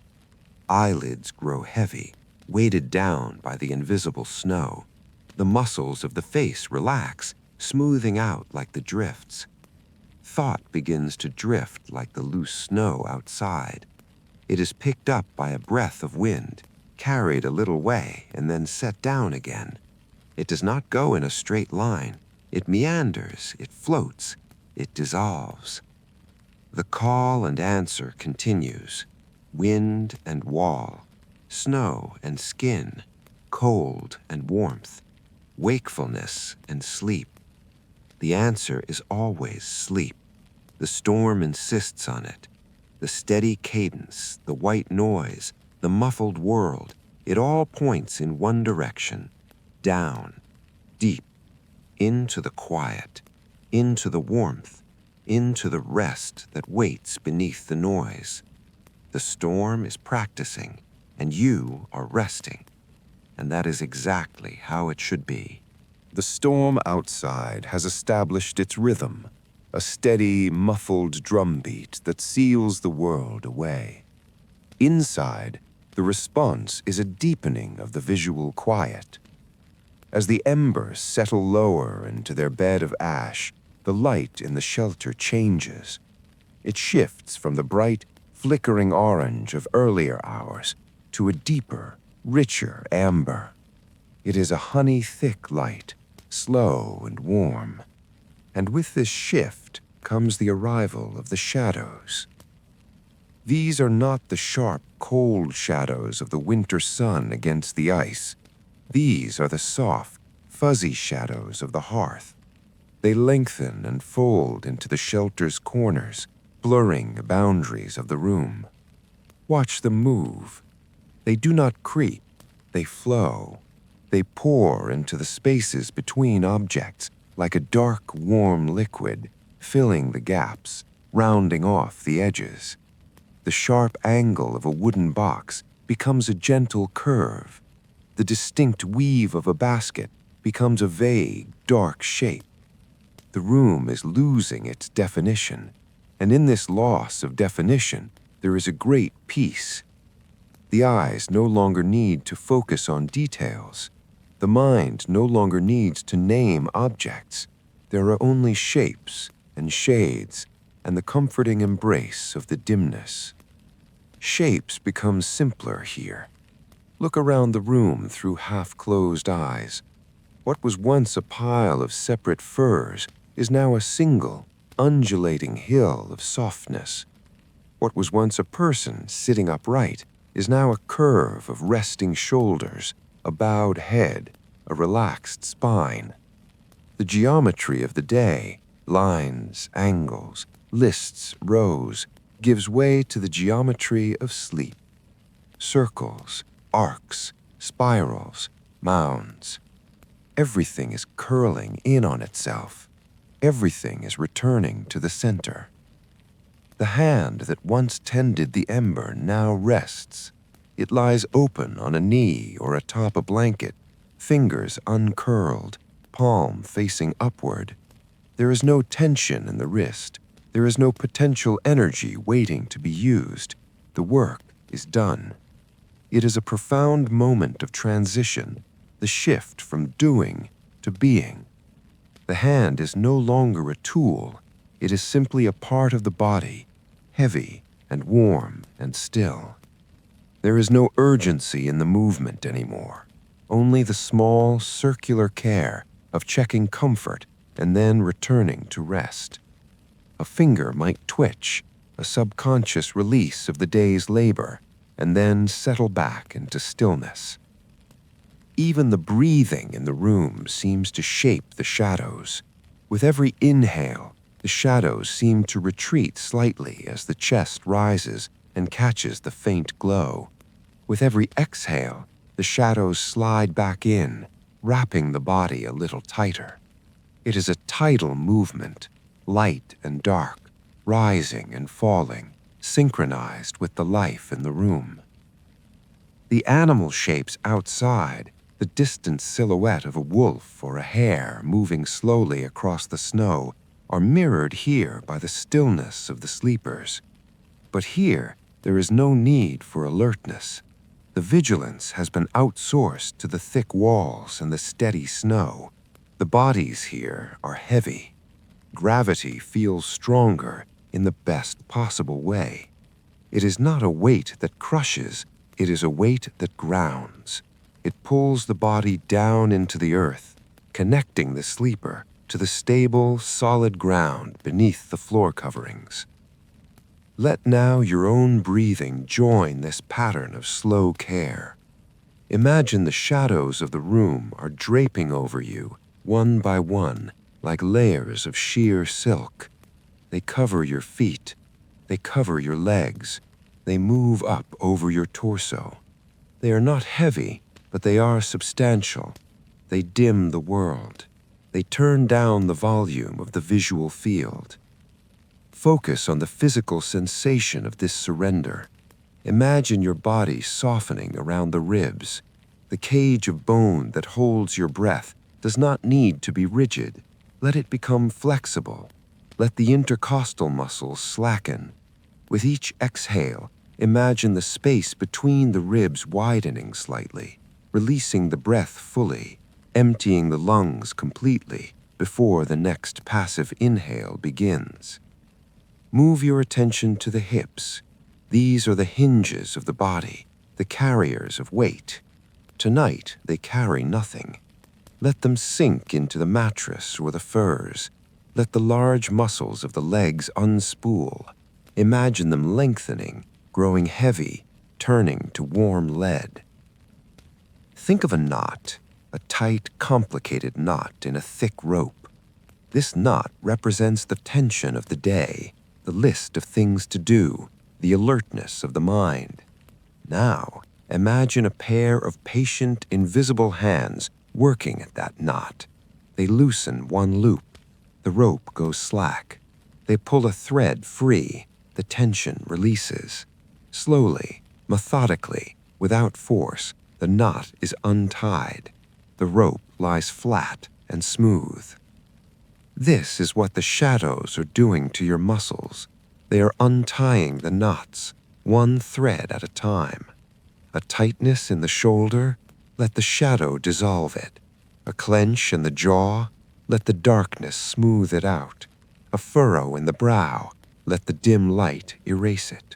Eyelids grow heavy, weighted down by the invisible snow. The muscles of the face relax, smoothing out like the drifts. Thought begins to drift like the loose snow outside. It is picked up by a breath of wind, carried a little way, and then set down again. It does not go in a straight line. It meanders, it floats, it dissolves. The call and answer continues. Wind and wall, snow and skin, cold and warmth, wakefulness and sleep. The answer is always sleep. The storm insists on it. The steady cadence, the white noise, the muffled world, it all points in one direction, down, deep, into the quiet, into the warmth, into the rest that waits beneath the noise. The storm is practicing, and you are resting. And that is exactly how it should be. The storm outside has established its rhythm, a steady, muffled drumbeat that seals the world away. Inside, the response is a deepening of the visual quiet. As the embers settle lower into their bed of ash, the light in the shelter changes. It shifts from the bright, flickering orange of earlier hours to a deeper, richer amber. It is a honey-thick light, slow and warm. And with this shift comes the arrival of the shadows. These are not the sharp, cold shadows of the winter sun against the ice. These are the soft, fuzzy shadows of the hearth. They lengthen and fold into the shelter's corners, blurring the boundaries of the room. Watch them move. They do not creep, they flow. They pour into the spaces between objects like a dark, warm liquid, filling the gaps, rounding off the edges. The sharp angle of a wooden box becomes a gentle curve. The distinct weave of a basket becomes a vague, dark shape. The room is losing its definition, and in this loss of definition, there is a great peace. The eyes no longer need to focus on details. The mind no longer needs to name objects. There are only shapes and shades and the comforting embrace of the dimness. Shapes become simpler here. Look around the room through half-closed eyes. What was once a pile of separate furs is now a single, undulating hill of softness. What was once a person sitting upright is now a curve of resting shoulders, a bowed head, a relaxed spine. The geometry of the day, lines, angles, lists, rows, gives way to the geometry of sleep. Circles, arcs, spirals, mounds. Everything is curling in on itself. Everything is returning to the center. The hand that once tended the ember now rests. It lies open on a knee or atop a blanket, fingers uncurled, palm facing upward. There is no tension in the wrist. There is no potential energy waiting to be used. The work is done. It is a profound moment of transition, the shift from doing to being. The hand is no longer a tool. It is simply a part of the body, heavy and warm and still. There is no urgency in the movement anymore, only the small, circular care of checking comfort and then returning to rest. A finger might twitch, a subconscious release of the day's labor, and then settle back into stillness. Even the breathing in the room seems to shape the shadows. With every inhale, the shadows seem to retreat slightly as the chest rises and catches the faint glow. With every exhale, the shadows slide back in, wrapping the body a little tighter. It is a tidal movement, light and dark, rising and falling, synchronized with the life in the room. The animal shapes outside, the distant silhouette of a wolf or a hare moving slowly across the snow, are mirrored here by the stillness of the sleepers. But here, there is no need for alertness. The vigilance has been outsourced to the thick walls and the steady snow. The bodies here are heavy. Gravity feels stronger in the best possible way. It is not a weight that crushes, it is a weight that grounds. It pulls the body down into the earth, connecting the sleeper to the stable, solid ground beneath the floor coverings. Let now your own breathing join this pattern of slow care. Imagine the shadows of the room are draping over you, one by one, like layers of sheer silk. They cover your feet. They cover your legs. They move up over your torso. They are not heavy, but they are substantial. They dim the world. They turn down the volume of the visual field. Focus on the physical sensation of this surrender. Imagine your body softening around the ribs. The cage of bone that holds your breath does not need to be rigid. Let it become flexible. Let the intercostal muscles slacken. With each exhale, imagine the space between the ribs widening slightly, releasing the breath fully, emptying the lungs completely before the next passive inhale begins. Move your attention to the hips. These are the hinges of the body, the carriers of weight. Tonight, they carry nothing. Let them sink into the mattress or the furs. Let the large muscles of the legs unspool. Imagine them lengthening, growing heavy, turning to warm lead. Think of a knot, a tight, complicated knot in a thick rope. This knot represents the tension of the day, the list of things to do, the alertness of the mind. Now, imagine a pair of patient, invisible hands working at that knot. They loosen one loop. The rope goes slack. They pull a thread free. The tension releases. Slowly, methodically, without force, the knot is untied. The rope lies flat and smooth. This is what the shadows are doing to your muscles. They are untying the knots, one thread at a time. A tightness in the shoulder, let the shadow dissolve it. A clench in the jaw, let the darkness smooth it out. A furrow in the brow, let the dim light erase it.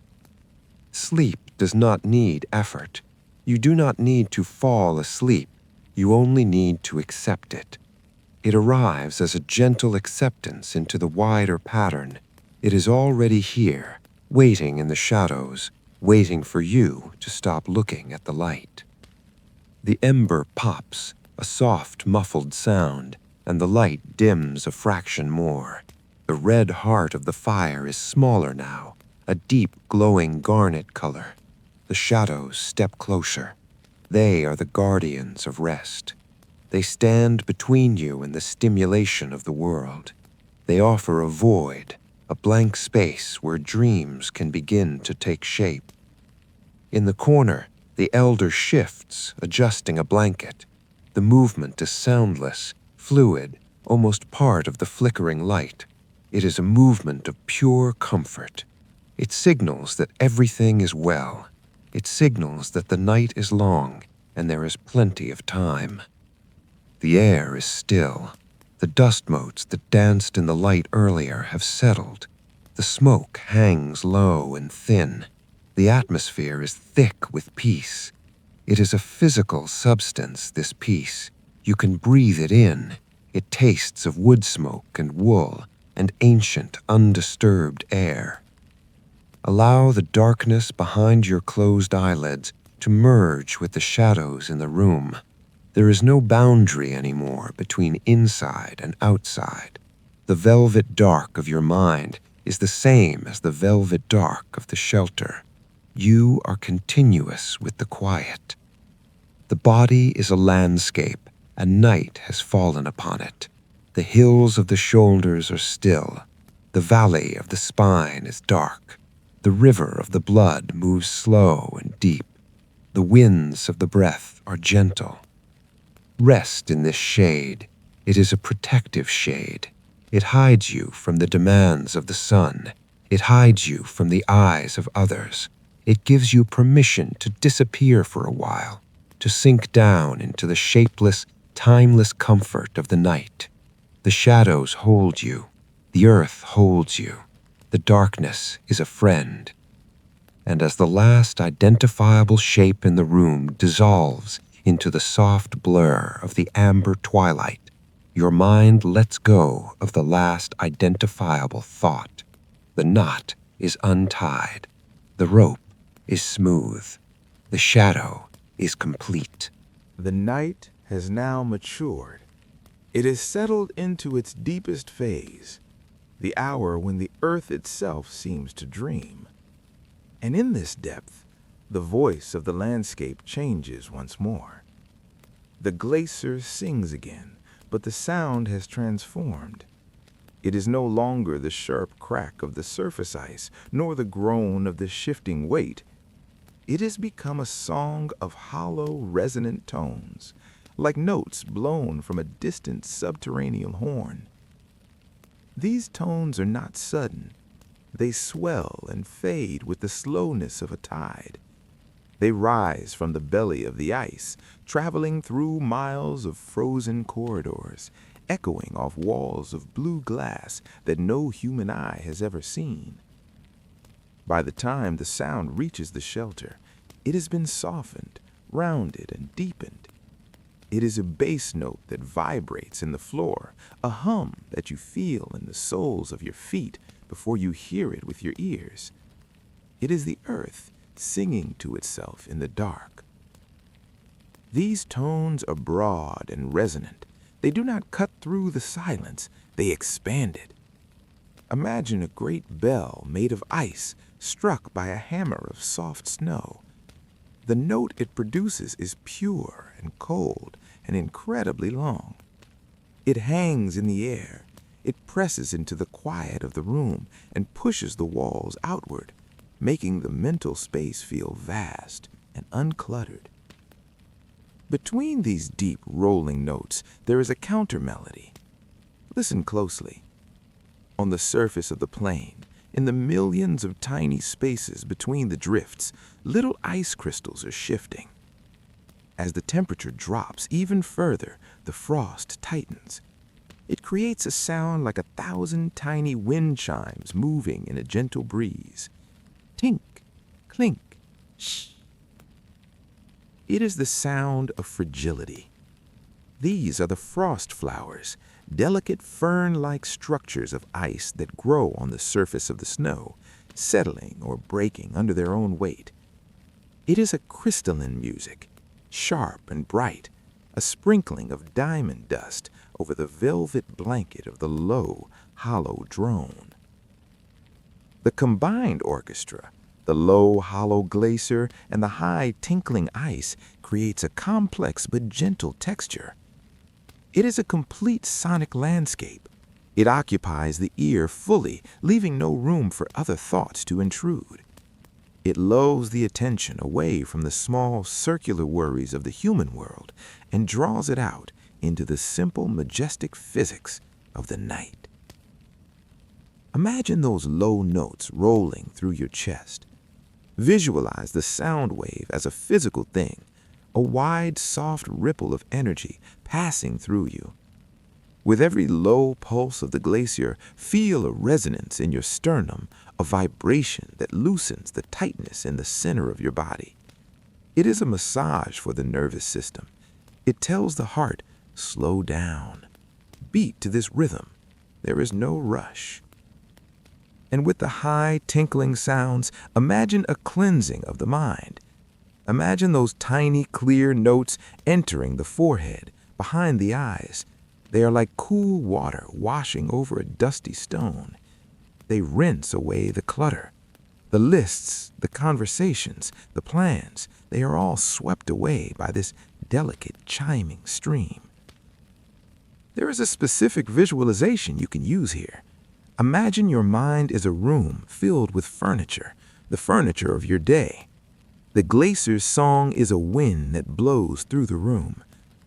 Sleep does not need effort. You do not need to fall asleep. You only need to accept it. It arrives as a gentle acceptance into the wider pattern. It is already here, waiting in the shadows, waiting for you to stop looking at the light. The ember pops, a soft, muffled sound, and the light dims a fraction more. The red heart of the fire is smaller now, a deep, glowing garnet color. The shadows step closer. They are the guardians of rest. They stand between you and the stimulation of the world. They offer a void, a blank space where dreams can begin to take shape. In the corner, the elder shifts, adjusting a blanket. The movement is soundless, fluid, almost part of the flickering light. It is a movement of pure comfort. It signals that everything is well. It signals that the night is long and there is plenty of time. The air is still. The dust motes that danced in the light earlier have settled. The smoke hangs low and thin. The atmosphere is thick with peace. It is a physical substance, this peace. You can breathe it in. It tastes of wood smoke and wool and ancient, undisturbed air. Allow the darkness behind your closed eyelids to merge with the shadows in the room. There is no boundary anymore between inside and outside. The velvet dark of your mind is the same as the velvet dark of the shelter. You are continuous with the quiet. The body is a landscape, and night has fallen upon it. The hills of the shoulders are still. The valley of the spine is dark. The river of the blood moves slow and deep. The winds of the breath are gentle. Rest in this shade. It is a protective shade. It hides you from the demands of the sun. It hides you from the eyes of others. It gives you permission to disappear for a while, to sink down into the shapeless, timeless comfort of the night. The shadows hold you. The earth holds you. The darkness is a friend. And as the last identifiable shape in the room dissolves into the soft blur of the amber twilight, your mind lets go of the last identifiable thought. The knot is untied. The rope is smooth. The shadow is complete. The night has now matured. It has settled into its deepest phase, the hour when the earth itself seems to dream. And in this depth, the voice of the landscape changes once more. The glacier sings again, but the sound has transformed. It is no longer the sharp crack of the surface ice, nor the groan of the shifting weight. It has become a song of hollow, resonant tones, like notes blown from a distant subterranean horn. These tones are not sudden. They swell and fade with the slowness of a tide. They rise from the belly of the ice, traveling through miles of frozen corridors, echoing off walls of blue glass that no human eye has ever seen. By the time the sound reaches the shelter, it has been softened, rounded, and deepened. It is a bass note that vibrates in the floor, a hum that you feel in the soles of your feet before you hear it with your ears. It is the earth singing to itself in the dark. These tones are broad and resonant. They do not cut through the silence, they expand it. Imagine a great bell made of ice struck by a hammer of soft snow. The note it produces is pure and cold and incredibly long. It hangs in the air. It presses into the quiet of the room and pushes the walls outward, making the mental space feel vast and uncluttered. Between these deep rolling notes, there is a counter melody. Listen closely. On the surface of the plain, in the millions of tiny spaces between the drifts, little ice crystals are shifting. As the temperature drops even further, the frost tightens. It creates a sound like 1,000 tiny wind chimes moving in a gentle breeze. Tink, clink, shh. It is the sound of fragility. These are the frost flowers, delicate fern-like structures of ice that grow on the surface of the snow, settling or breaking under their own weight. It is a crystalline music, sharp and bright, a sprinkling of diamond dust over the velvet blanket of the low, hollow drone. The combined orchestra, the low, hollow glacier and the high, tinkling ice, creates a complex but gentle texture. It is a complete sonic landscape. It occupies the ear fully, leaving no room for other thoughts to intrude. It lulls the attention away from the small, circular worries of the human world and draws it out into the simple, majestic physics of the night. Imagine those low notes rolling through your chest. Visualize the sound wave as a physical thing, a wide, soft ripple of energy passing through you. With every low pulse of the glacier, feel a resonance in your sternum, a vibration that loosens the tightness in the center of your body. It is a massage for the nervous system. It tells the heart, slow down. Beat to this rhythm. There is no rush. And with the high, tinkling sounds, imagine a cleansing of the mind. Imagine those tiny, clear notes entering the forehead, behind the eyes. They are like cool water washing over a dusty stone. They rinse away the clutter. The lists, the conversations, the plans, they are all swept away by this delicate, chiming stream. There is a specific visualization you can use here. Imagine your mind is a room filled with furniture, the furniture of your day. The glacier's song is a wind that blows through the room,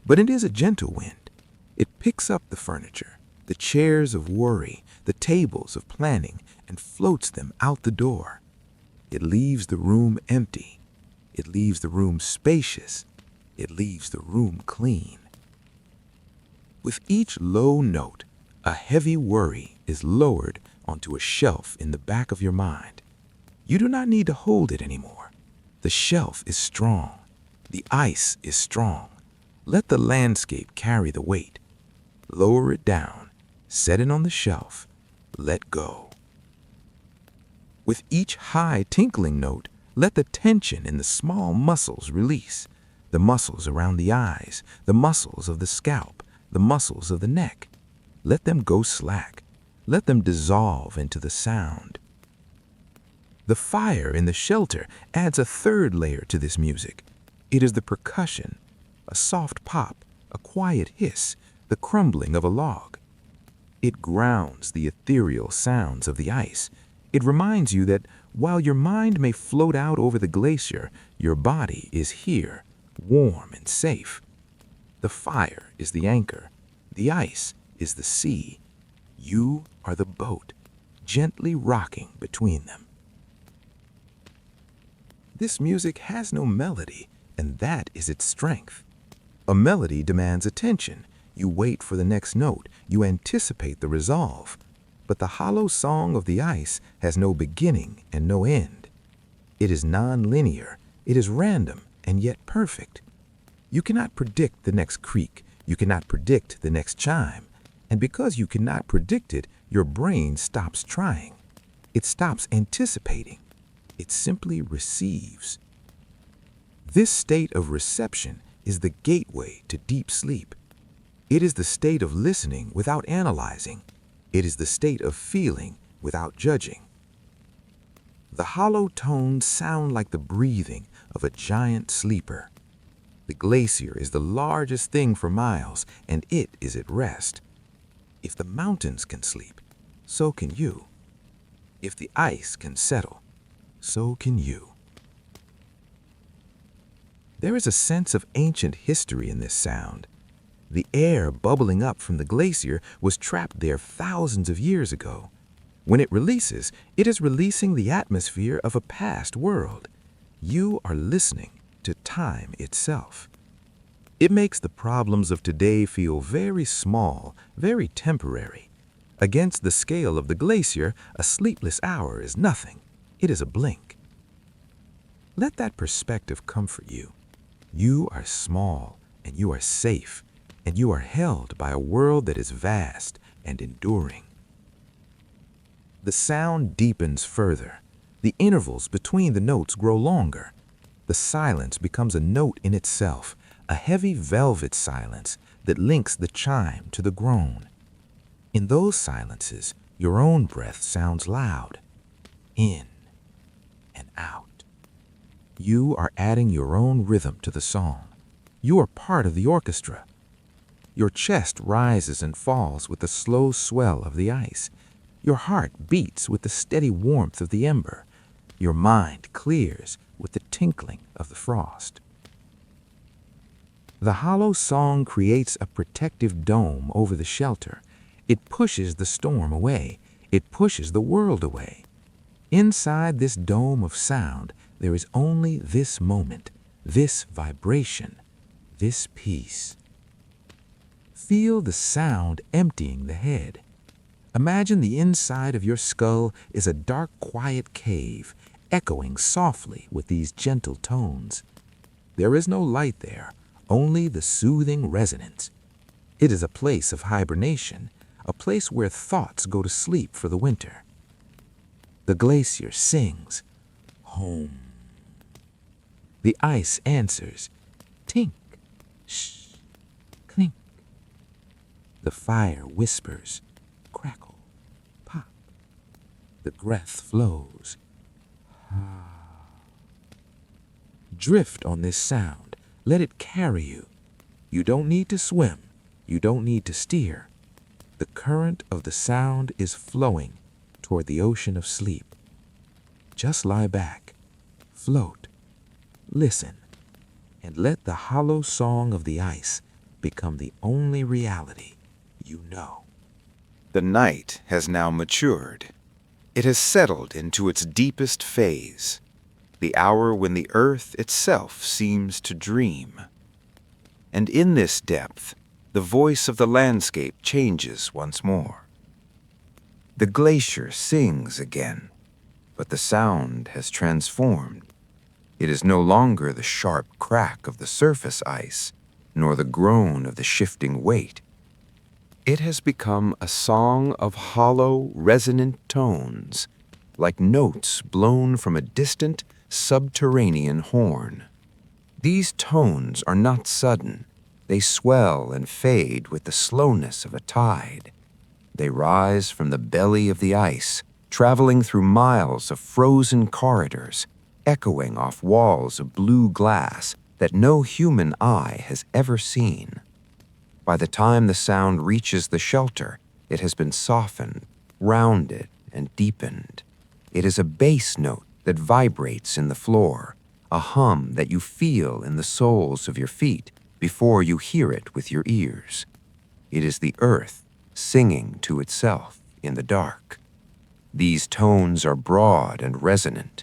but it is a gentle wind. It picks up the furniture, the chairs of worry, the tables of planning, and floats them out the door. It leaves the room empty. It leaves the room spacious. It leaves the room clean. With each low note, a heavy worry is lowered onto a shelf in the back of your mind. You do not need to hold it anymore. The shelf is strong. The ice is strong. Let the landscape carry the weight. Lower it down, set it on the shelf, let go. With each high tinkling note, let the tension in the small muscles release. The muscles around the eyes, the muscles of the scalp, the muscles of the neck. Let them go slack. Let them dissolve into the sound. The fire in the shelter adds a third layer to this music. It is the percussion, a soft pop, a quiet hiss, the crumbling of a log. It grounds the ethereal sounds of the ice. It reminds you that while your mind may float out over the glacier, your body is here, warm and safe. The fire is the anchor. The ice is the sea. You are the boat, gently rocking between them. This music has no melody, and that is its strength. A melody demands attention. You wait for the next note. You anticipate the resolve. But the hollow song of the ice has no beginning and no end. It is non-linear. It is random and yet perfect. You cannot predict the next creak. You cannot predict the next chime. And because you cannot predict it, your brain stops trying. It stops anticipating. It simply receives. This state of reception is the gateway to deep sleep. It is the state of listening without analyzing. It is the state of feeling without judging. The hollow tones sound like the breathing of a giant sleeper. The glacier is the largest thing for miles, and it is at rest. If the mountains can sleep, so can you. If the ice can settle, so can you. There is a sense of ancient history in this sound. The air bubbling up from the glacier was trapped there thousands of years ago. When it releases, it is releasing the atmosphere of a past world. You are listening to time itself. It makes the problems of today feel very small, very temporary. Against the scale of the glacier, a sleepless hour is nothing. It is a blink. Let that perspective comfort you. You are small, and you are safe, and you are held by a world that is vast and enduring. The sound deepens further. The intervals between the notes grow longer. The silence becomes a note in itself, a heavy velvet silence that links the chime to the groan. In those silences, your own breath sounds loud, in and out. You are adding your own rhythm to the song. You are part of the orchestra. Your chest rises and falls with the slow swell of the ice. Your heart beats with the steady warmth of the ember. Your mind clears with the tinkling of the frost. The hollow song creates a protective dome over the shelter. It pushes the storm away. It pushes the world away. Inside this dome of sound, there is only this moment, this vibration, this peace. Feel the sound emptying the head. Imagine the inside of your skull is a dark, quiet cave, echoing softly with these gentle tones. There is no light there, only the soothing resonance. It is a place of hibernation, a place where thoughts go to sleep for the winter. The glacier sings, home. The ice answers, tink, shh, clink. The fire whispers, crackle, pop. The breath flows. Drift on this sound. Let it carry you. You don't need to swim. You don't need to steer. The current of the sound is flowing toward the ocean of sleep. Just lie back, float, listen, and let the hollow song of the ice become the only reality you know. The night has now matured. It has settled into its deepest phase, the hour when the earth itself seems to dream. And in this depth, the voice of the landscape changes once more. The glacier sings again, but the sound has transformed. It is no longer the sharp crack of the surface ice, nor the groan of the shifting weight. It has become a song of hollow, resonant tones, like notes blown from a distant, subterranean horn. These tones are not sudden. They swell and fade with the slowness of a tide. They rise from the belly of the ice, traveling through miles of frozen corridors, echoing off walls of blue glass that no human eye has ever seen. By the time the sound reaches the shelter, It has been softened, rounded, and deepened. It is a bass note that vibrates in the floor, a hum that you feel in the soles of your feet before you hear it with your ears. It is the earth singing to itself in the dark. These tones are broad and resonant.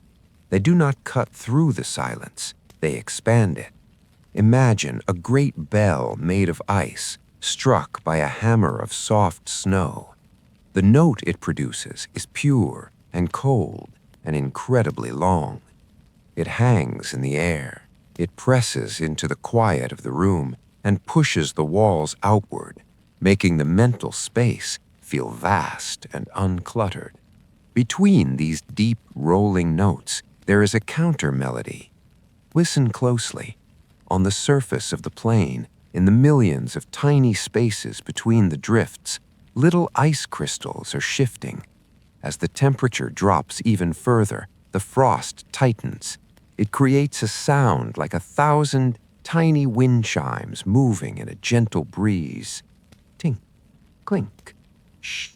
They do not cut through the silence, they expand it. Imagine a great bell made of ice struck by a hammer of soft snow. The note it produces is pure and cold and incredibly long. It hangs in the air. It presses into the quiet of the room and pushes the walls outward, making the mental space feel vast and uncluttered. Between these deep, rolling notes, there is a counter melody. Listen closely. On the surface of the plane, in the millions of tiny spaces between the drifts, little ice crystals are shifting. As the temperature drops even further, the frost tightens. It creates a sound like 1,000 tiny wind chimes moving in a gentle breeze. Tink, clink, shh.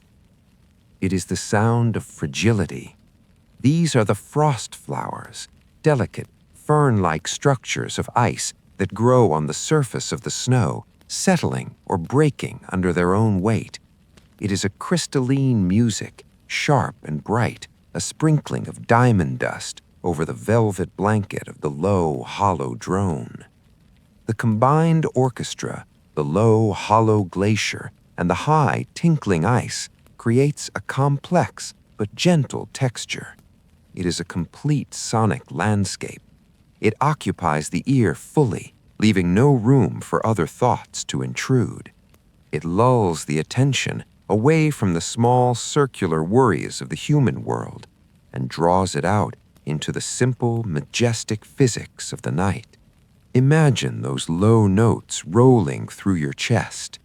It is the sound of fragility. These are the frost flowers, delicate, fern-like structures of ice that grow on the surface of the snow, settling or breaking under their own weight. It is a crystalline music, sharp and bright, a sprinkling of diamond dust over the velvet blanket of the low, hollow drone. The combined orchestra, the low, hollow glacier, and the high, tinkling ice creates a complex but gentle texture. It is a complete sonic landscape. It occupies the ear fully, leaving no room for other thoughts to intrude. It lulls the attention away from the small circular worries of the human world and draws it out into the simple, majestic physics of the night. Imagine those low notes rolling through your chest.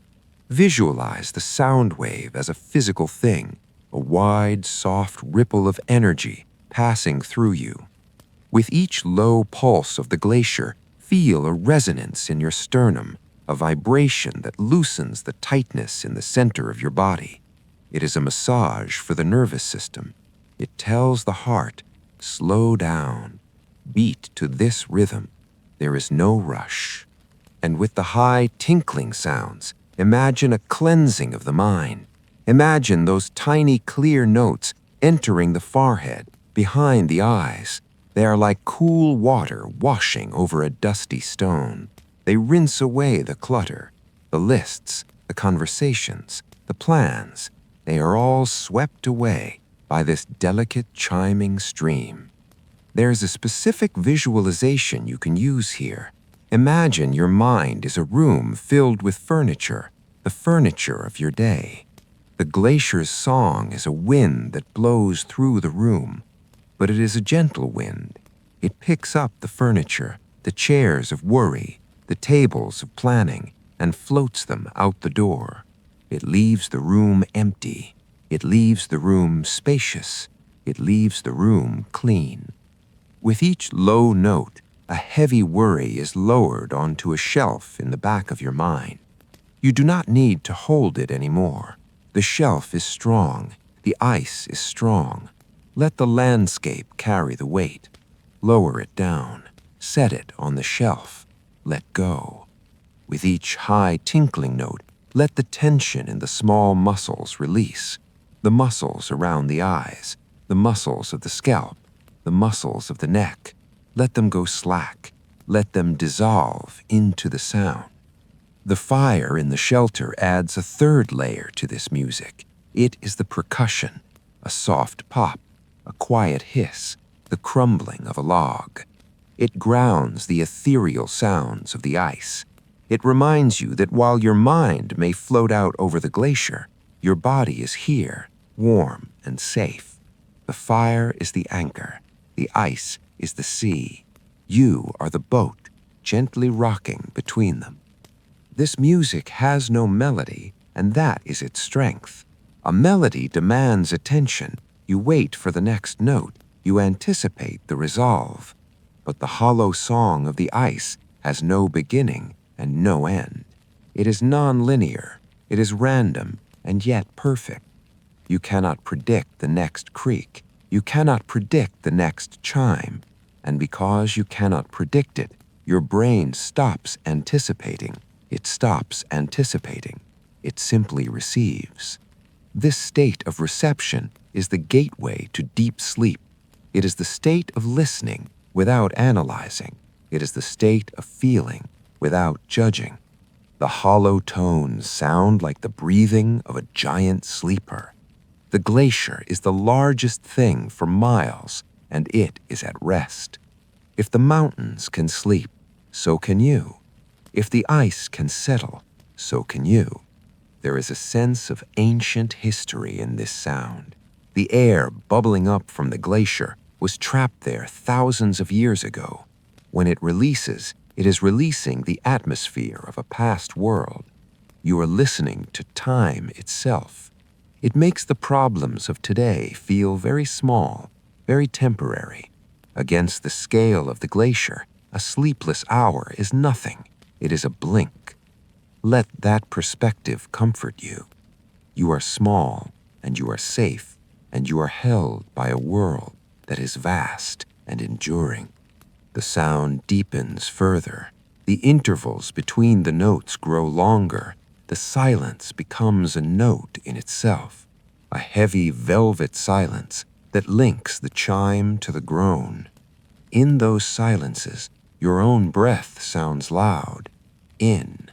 Visualize the sound wave as a physical thing, a wide, soft ripple of energy passing through you. With each low pulse of the glacier, feel a resonance in your sternum, a vibration that loosens the tightness in the center of your body. It is a massage for the nervous system. It tells the heart, slow down, beat to this rhythm. There is no rush. And with the high tinkling sounds, imagine a cleansing of the mind. Imagine those tiny clear notes entering the forehead, behind the eyes. They are like cool water washing over a dusty stone. They rinse away the clutter, the lists, the conversations, the plans. They are all swept away by this delicate chiming stream. There's a specific visualization you can use here. Imagine your mind is a room filled with furniture, the furniture of your day. The glacier's song is a wind that blows through the room, but it is a gentle wind. It picks up the furniture, the chairs of worry, the tables of planning, and floats them out the door. It leaves the room empty. It leaves the room spacious. It leaves the room clean. With each low note, a heavy worry is lowered onto a shelf in the back of your mind. You do not need to hold it anymore. The shelf is strong. The ice is strong. Let the landscape carry the weight. Lower it down. Set it on the shelf. Let go. With each high tinkling note, let the tension in the small muscles release. The muscles around the eyes, the muscles of the scalp, the muscles of the neck. Let them go slack. Let them dissolve into the sound. The fire in the shelter adds a third layer to this music. It is the percussion, a soft pop, a quiet hiss, the crumbling of a log. It grounds the ethereal sounds of the ice. It reminds you that while your mind may float out over the glacier, your body is here, warm and safe. The fire is the anchor. The ice is the sea. You are the boat, gently rocking between them. This music has no melody, and that is its strength. A melody demands attention. You wait for the next note. You anticipate the resolve. But the hollow song of the ice has no beginning and no end. It is non-linear. It is random. and yet perfect. You cannot predict the next creak. You cannot predict the next chime. And because you cannot predict it, your brain stops anticipating. It stops anticipating. It simply receives. This state of reception is the gateway to deep sleep. It is the state of listening without analyzing. It is the state of feeling without judging. The hollow tones sound like the breathing of a giant sleeper. The glacier is the largest thing for miles, and it is at rest. If the mountains can sleep, so can you. If the ice can settle, so can you. There is a sense of ancient history in this sound. The air bubbling up from the glacier was trapped there thousands of years ago. When it releases, it is releasing the atmosphere of a past world. You are listening to time itself. It makes the problems of today feel very small, very temporary. Against the scale of the glacier, a sleepless hour is nothing. It is a blink. Let that perspective comfort you. You are small, and you are safe, and you are held by a world that is vast and enduring. The sound deepens further. The intervals between the notes grow longer. The silence becomes a note in itself, a heavy velvet silence that links the chime to the groan. In those silences, your own breath sounds loud. In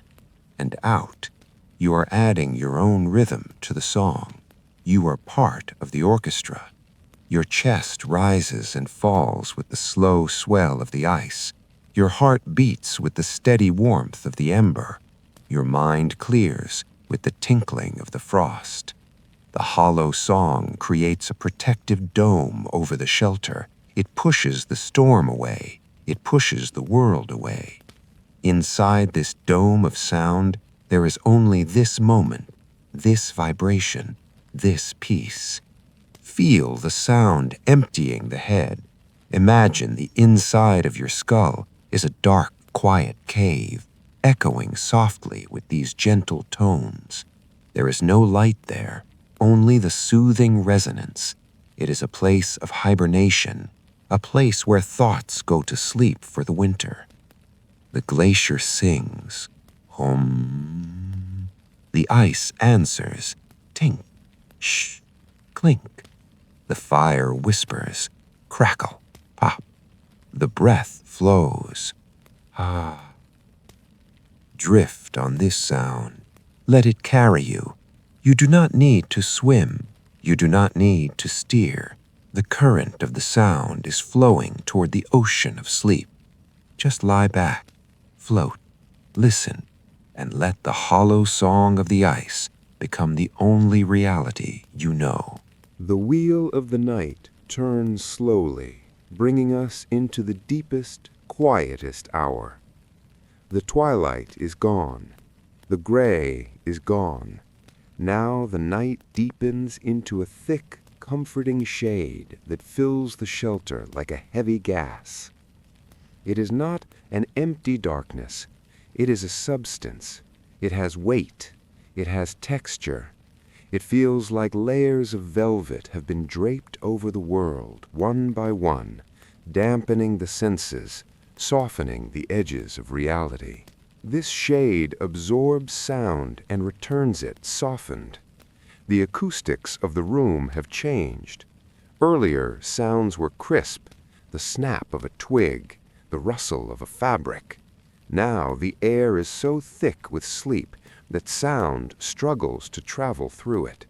and out, you are adding your own rhythm to the song. You are part of the orchestra. Your chest rises and falls with the slow swell of the ice. Your heart beats with the steady warmth of the ember. Your mind clears with the tinkling of the frost. The hollow song creates a protective dome over the shelter. It pushes the storm away. It pushes the world away. Inside this dome of sound, there is only this moment, this vibration, this peace. Feel the sound emptying the head. Imagine the inside of your skull is a dark, quiet cave, echoing softly with these gentle tones. There is no light there, only the soothing resonance. It is a place of hibernation, a place where thoughts go to sleep for the winter. The glacier sings, hum. The ice answers, tink, shh, clink. The fire whispers, crackle, pop. The breath flows, ah. Drift on this sound. Let it carry you. You do not need to swim. You do not need to steer. The current of the sound is flowing toward the ocean of sleep. Just lie back, float, listen, and let the hollow song of the ice become the only reality you know. The wheel of the night turns slowly, bringing us into the deepest, quietest hour. The twilight is gone. The gray is gone. Now the night deepens into a thick, comforting shade that fills the shelter like a heavy gas. It is not an empty darkness. It is a substance. It has weight. It has texture. It feels like layers of velvet have been draped over the world, one by one, dampening the senses, softening the edges of reality. This shade absorbs sound and returns it softened. The acoustics of the room have changed. Earlier, sounds were crisp, the snap of a twig, the rustle of a fabric. Now the air is so thick with sleep that sound struggles to travel through it.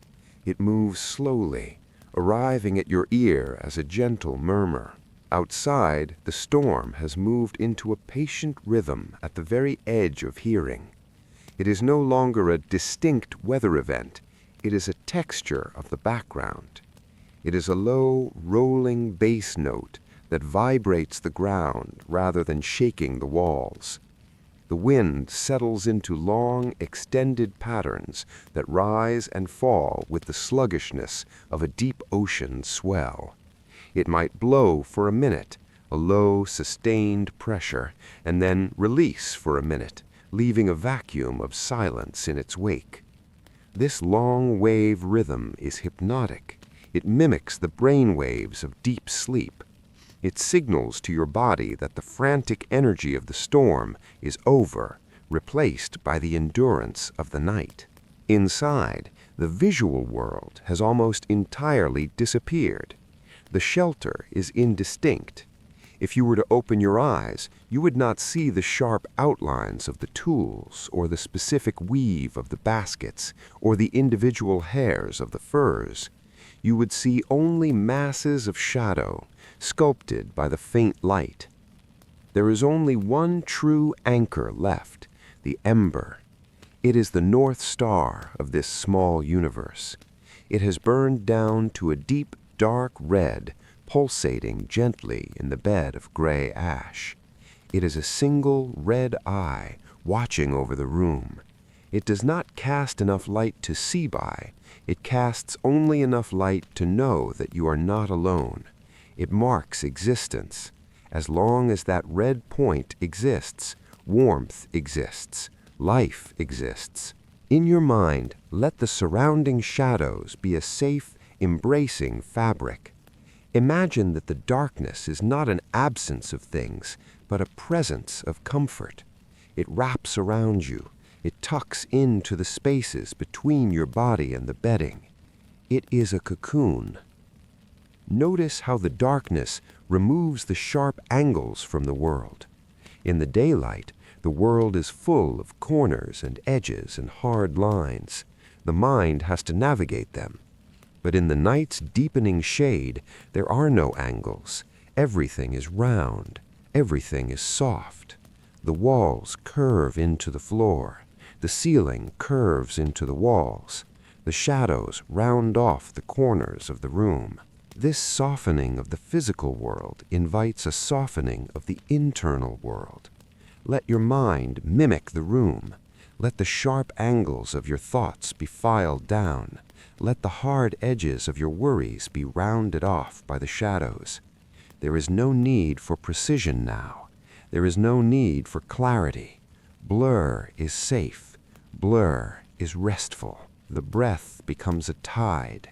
It moves slowly, arriving at your ear as a gentle murmur. Outside, the storm has moved into a patient rhythm at the very edge of hearing. It is no longer a distinct weather event. It is a texture of the background. It is a low, rolling bass note that vibrates the ground rather than shaking the walls. The wind settles into long, extended patterns that rise and fall with the sluggishness of a deep ocean swell. It might blow for a minute, a low, sustained pressure, and then release for a minute, leaving a vacuum of silence in its wake. This long wave rhythm is hypnotic. It mimics the brain waves of deep sleep. It signals to your body that the frantic energy of the storm is over, replaced by the endurance of the night. Inside, the visual world has almost entirely disappeared. The shelter is indistinct. If you were to open your eyes, you would not see the sharp outlines of the tools, or the specific weave of the baskets, or the individual hairs of the furs. You would see only masses of shadow, sculpted by the faint light. There is only one true anchor left, the ember. It is the North Star of this small universe. It has burned down to a deep, dark red, pulsating gently in the bed of gray ash. It is a single red eye watching over the room. It does not cast enough light to see by. It casts only enough light to know that you are not alone. It marks existence. As long as that red point exists, warmth exists, life exists. In your mind, let the surrounding shadows be a safe, embracing fabric. Imagine that the darkness is not an absence of things, but a presence of comfort. It wraps around you. It tucks into the spaces between your body and the bedding. It is a cocoon. Notice how the darkness removes the sharp angles from the world. In the daylight, the world is full of corners and edges and hard lines. The mind has to navigate them. But in the night's deepening shade, there are no angles. Everything is round. Everything is soft. The walls curve into the floor. The ceiling curves into the walls. The shadows round off the corners of the room. This softening of the physical world invites a softening of the internal world. Let your mind mimic the room. Let the sharp angles of your thoughts be filed down. Let the hard edges of your worries be rounded off by the shadows. There is no need for precision now. There is no need for clarity. Blur is safe. Blur is restful. The breath becomes a tide.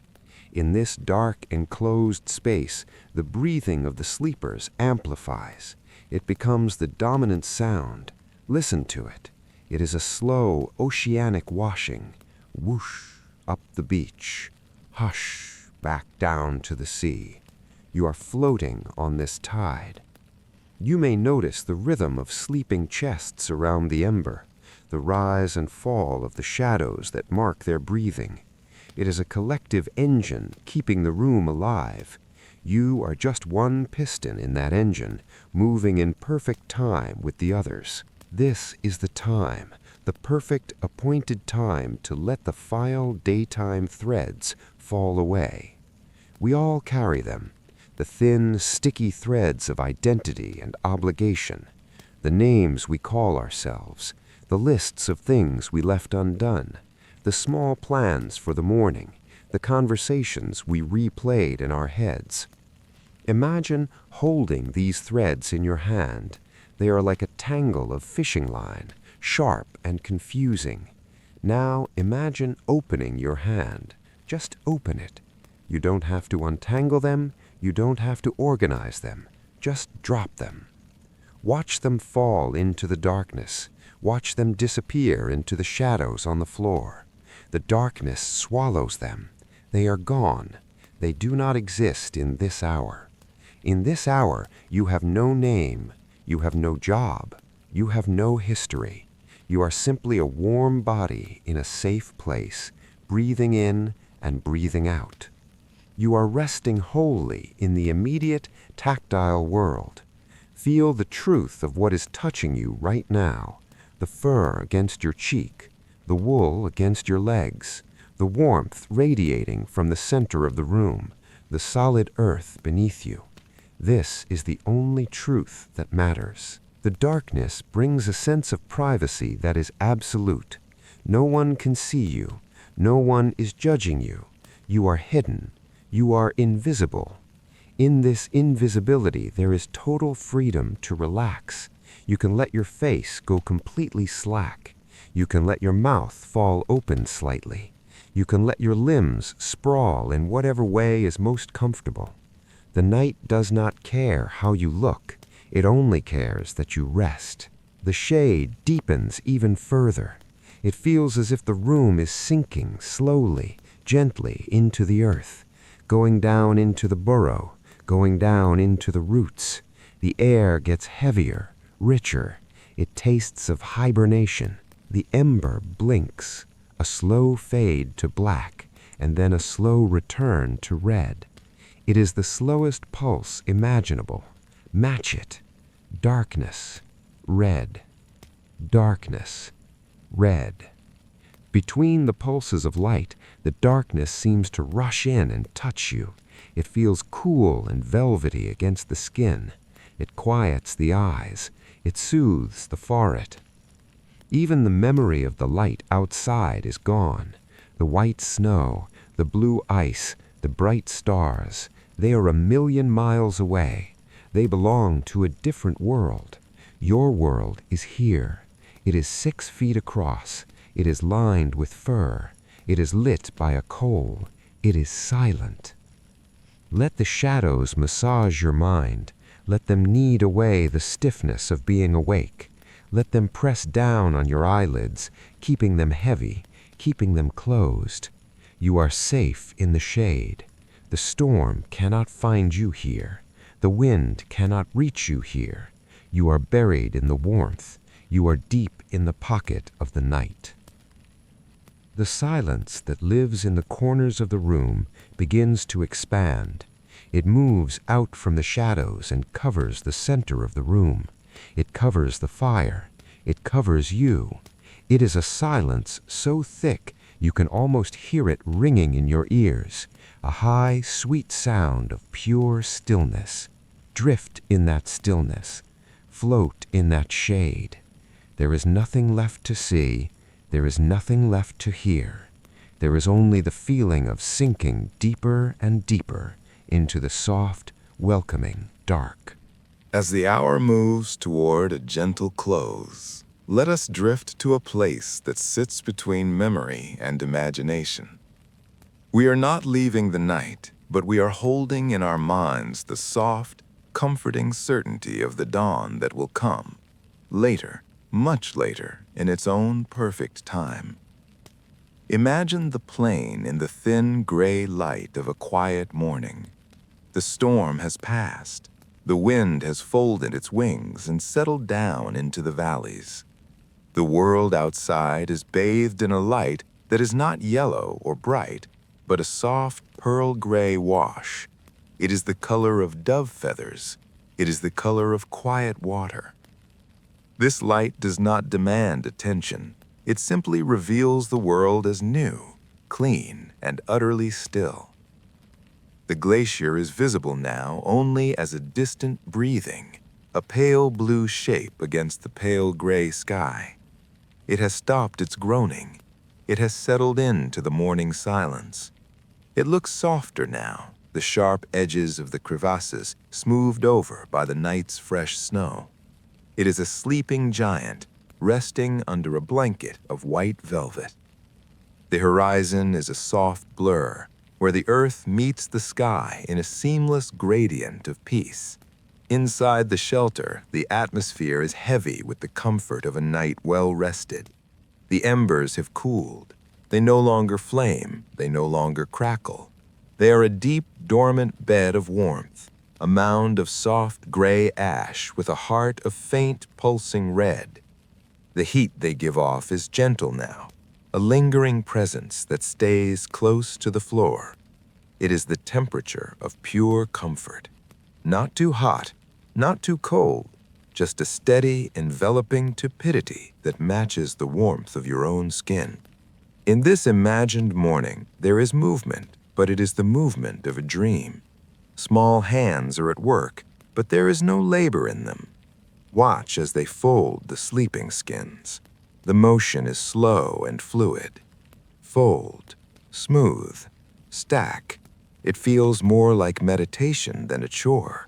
In this dark, enclosed space, the breathing of the sleepers amplifies. It becomes the dominant sound. Listen to it. It is a slow, oceanic washing. Whoosh. Up the beach, hush, back down to the sea. You are floating on this tide. You may notice the rhythm of sleeping chests around the ember, the rise and fall of the shadows that mark their breathing. It is a collective engine keeping the room alive. You are just one piston in that engine, moving in perfect time with the others. This is the time, the perfect appointed time to let the file daytime threads fall away. We all carry them, the thin, sticky threads of identity and obligation, the names we call ourselves, the lists of things we left undone, the small plans for the morning, the conversations we replayed in our heads. Imagine holding these threads in your hand. They are like a tangle of fishing line, sharp and confusing. Now imagine opening your hand. Just open it. You don't have to untangle them. You don't have to organize them. Just drop them. Watch them fall into the darkness. Watch them disappear into the shadows on the floor. The darkness swallows them. They are gone. They do not exist in this hour. In this hour, you have no name. You have no job. You have no history. You are simply a warm body in a safe place, breathing in and breathing out. You are resting wholly in the immediate, tactile world. Feel the truth of what is touching you right now, the fur against your cheek, the wool against your legs, the warmth radiating from the center of the room, the solid earth beneath you. This is the only truth that matters. The darkness brings a sense of privacy that is absolute. No one can see you. No one is judging you. You are hidden. You are invisible. In this invisibility, there is total freedom to relax. You can let your face go completely slack. You can let your mouth fall open slightly. You can let your limbs sprawl in whatever way is most comfortable. The night does not care how you look. It only cares that you rest. The shade deepens even further. It feels as if the room is sinking slowly, gently into the earth, going down into the burrow, going down into the roots. The air gets heavier, richer. It tastes of hibernation. The ember blinks, a slow fade to black, and then a slow return to red. It is the slowest pulse imaginable. Match it. Darkness, red. Darkness, red. Between the pulses of light, the darkness seems to rush in and touch you. It feels cool and velvety against the skin. It quiets the eyes. It soothes the forehead. Even the memory of the light outside is gone. The white snow, the blue ice, the bright stars, they are 1,000,000 miles away. They belong to a different world. Your world is here. It is 6 feet across. It is lined with fur. It is lit by a coal. It is silent. Let the shadows massage your mind. Let them knead away the stiffness of being awake. Let them press down on your eyelids, keeping them heavy, keeping them closed. You are safe in the shade. The storm cannot find you here. The wind cannot reach you here. You are buried in the warmth. You are deep in the pocket of the night. The silence that lives in the corners of the room begins to expand. It moves out from the shadows and covers the center of the room. It covers the fire. It covers you. It is a silence so thick you can almost hear it ringing in your ears, a high, sweet sound of pure stillness. Drift in that stillness. Float in that shade. There is nothing left to see. There is nothing left to hear. There is only the feeling of sinking deeper and deeper into the soft, welcoming dark. As the hour moves toward a gentle close, let us drift to a place that sits between memory and imagination. We are not leaving the night, but we are holding in our minds the soft, comforting certainty of the dawn that will come, later, much later, in its own perfect time. Imagine the plain in the thin gray light of a quiet morning. The storm has passed. The wind has folded its wings and settled down into the valleys. The world outside is bathed in a light that is not yellow or bright, but a soft pearl gray wash. It is the color of dove feathers. It is the color of quiet water. This light does not demand attention. It simply reveals the world as new, clean, and utterly still. The glacier is visible now only as a distant breathing, a pale blue shape against the pale gray sky. It has stopped its groaning. It has settled into the morning silence. It looks softer now, the sharp edges of the crevasses smoothed over by the night's fresh snow. It is a sleeping giant, resting under a blanket of white velvet. The horizon is a soft blur, where the earth meets the sky in a seamless gradient of peace. Inside the shelter, the atmosphere is heavy with the comfort of a night well rested. The embers have cooled. They no longer flame. They no longer crackle. They are a deep, dormant bed of warmth, a mound of soft gray ash with a heart of faint, pulsing red. The heat they give off is gentle now, a lingering presence that stays close to the floor. It is the temperature of pure comfort. Not too hot, not too cold, just a steady, enveloping tepidity that matches the warmth of your own skin. In this imagined morning, there is movement, but it is the movement of a dream. Small hands are at work, but there is no labor in them. Watch as they fold the sleeping skins. The motion is slow and fluid. Fold, smooth, stack. It feels more like meditation than a chore.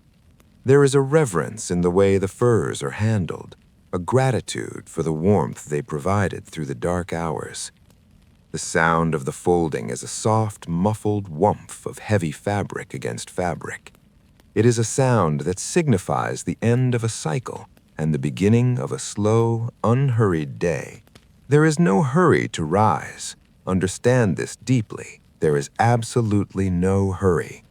There is a reverence in the way the furs are handled, a gratitude for the warmth they provided through the dark hours. The sound of the folding is a soft, muffled whumph of heavy fabric against fabric. It is a sound that signifies the end of a cycle and the beginning of a slow, unhurried day. There is no hurry to rise. Understand this deeply. There is absolutely no hurry.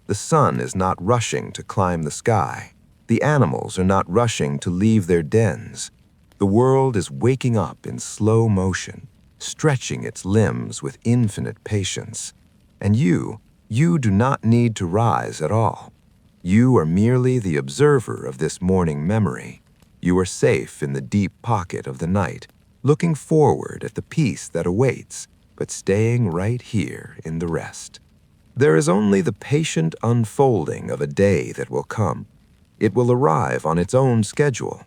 The sun is not rushing to climb the sky. The animals are not rushing to leave their dens. The world is waking up in slow motion, stretching its limbs with infinite patience. And you do not need to rise at all. You are merely the observer of this morning memory. You are safe in the deep pocket of the night, looking forward at the peace that awaits, but staying right here in the rest. There is only the patient unfolding of a day that will come. It will arrive on its own schedule.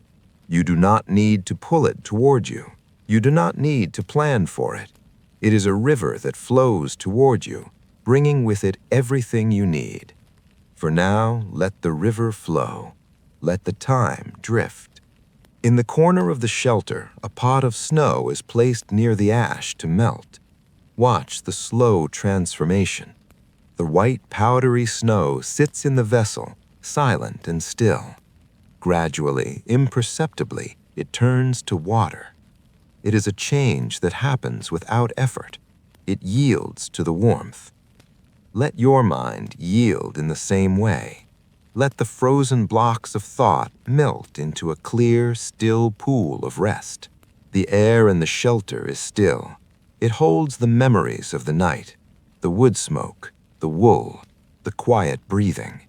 You do not need to pull it toward you. You do not need to plan for it. It is a river that flows toward you, bringing with it everything you need. For now, let the river flow. Let the time drift. In the corner of the shelter, a pot of snow is placed near the ash to melt. Watch the slow transformation. The white, powdery snow sits in the vessel, silent and still. Gradually, imperceptibly, it turns to water. It is a change that happens without effort. It yields to the warmth. Let your mind yield in the same way. Let the frozen blocks of thought melt into a clear, still pool of rest. The air in the shelter is still. It holds the memories of the night, the wood smoke, the wool, the quiet breathing.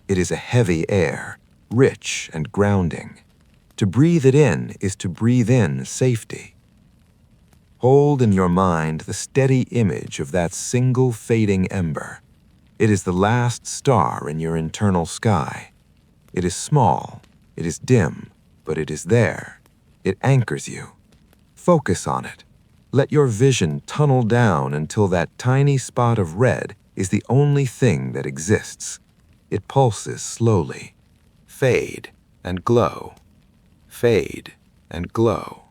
It is a heavy air, rich and grounding. To breathe it in is to breathe in safety. Hold in your mind the steady image of that single fading ember. It is the last star in your internal sky. It is small, it is dim, but it is there. It anchors you. Focus on it. Let your vision tunnel down until that tiny spot of red is the only thing that exists. It pulses slowly. Fade and glow. Fade and glow.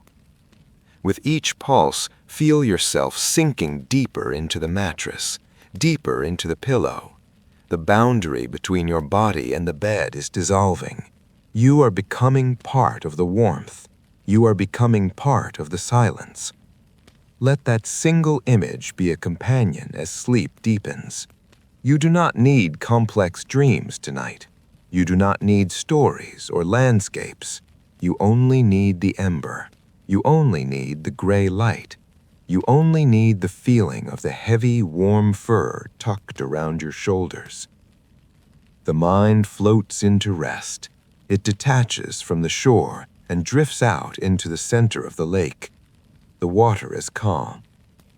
With each pulse, feel yourself sinking deeper into the mattress, deeper into the pillow. The boundary between your body and the bed is dissolving. You are becoming part of the warmth. You are becoming part of the silence. Let that single image be a companion as sleep deepens. You do not need complex dreams tonight. You do not need stories or landscapes. You only need the ember. You only need the gray light. You only need the feeling of the heavy, warm fur tucked around your shoulders. The mind floats into rest. It detaches from the shore and drifts out into the center of the lake. The water is calm.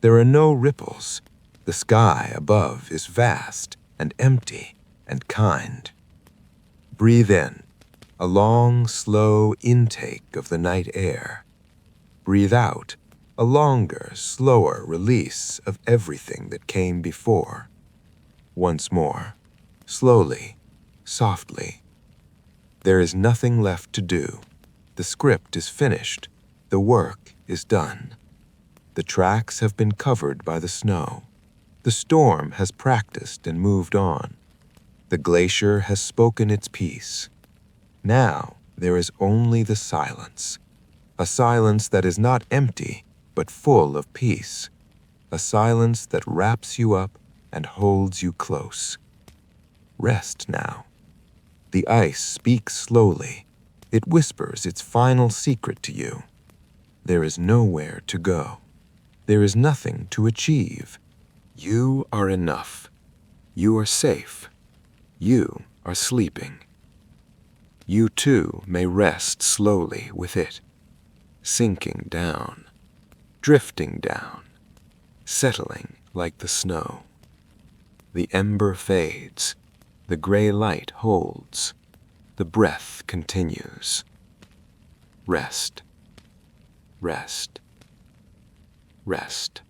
There are no ripples. The sky above is vast and empty and kind. Breathe in, a long, slow intake of the night air. Breathe out, a longer, slower release of everything that came before. Once more, slowly, softly. There is nothing left to do. The script is finished. The work is done. The tracks have been covered by the snow. The storm has practiced and moved on. The glacier has spoken its piece. Now there is only the silence. A silence that is not empty, but full of peace. A silence that wraps you up and holds you close. Rest now. The ice speaks slowly. It whispers its final secret to you. There is nowhere to go. There is nothing to achieve. You are enough. You are safe. You are sleeping. You too may rest slowly with it. Sinking down, drifting down, settling like the snow. The ember fades, the gray light holds, the breath continues. Rest, rest, rest.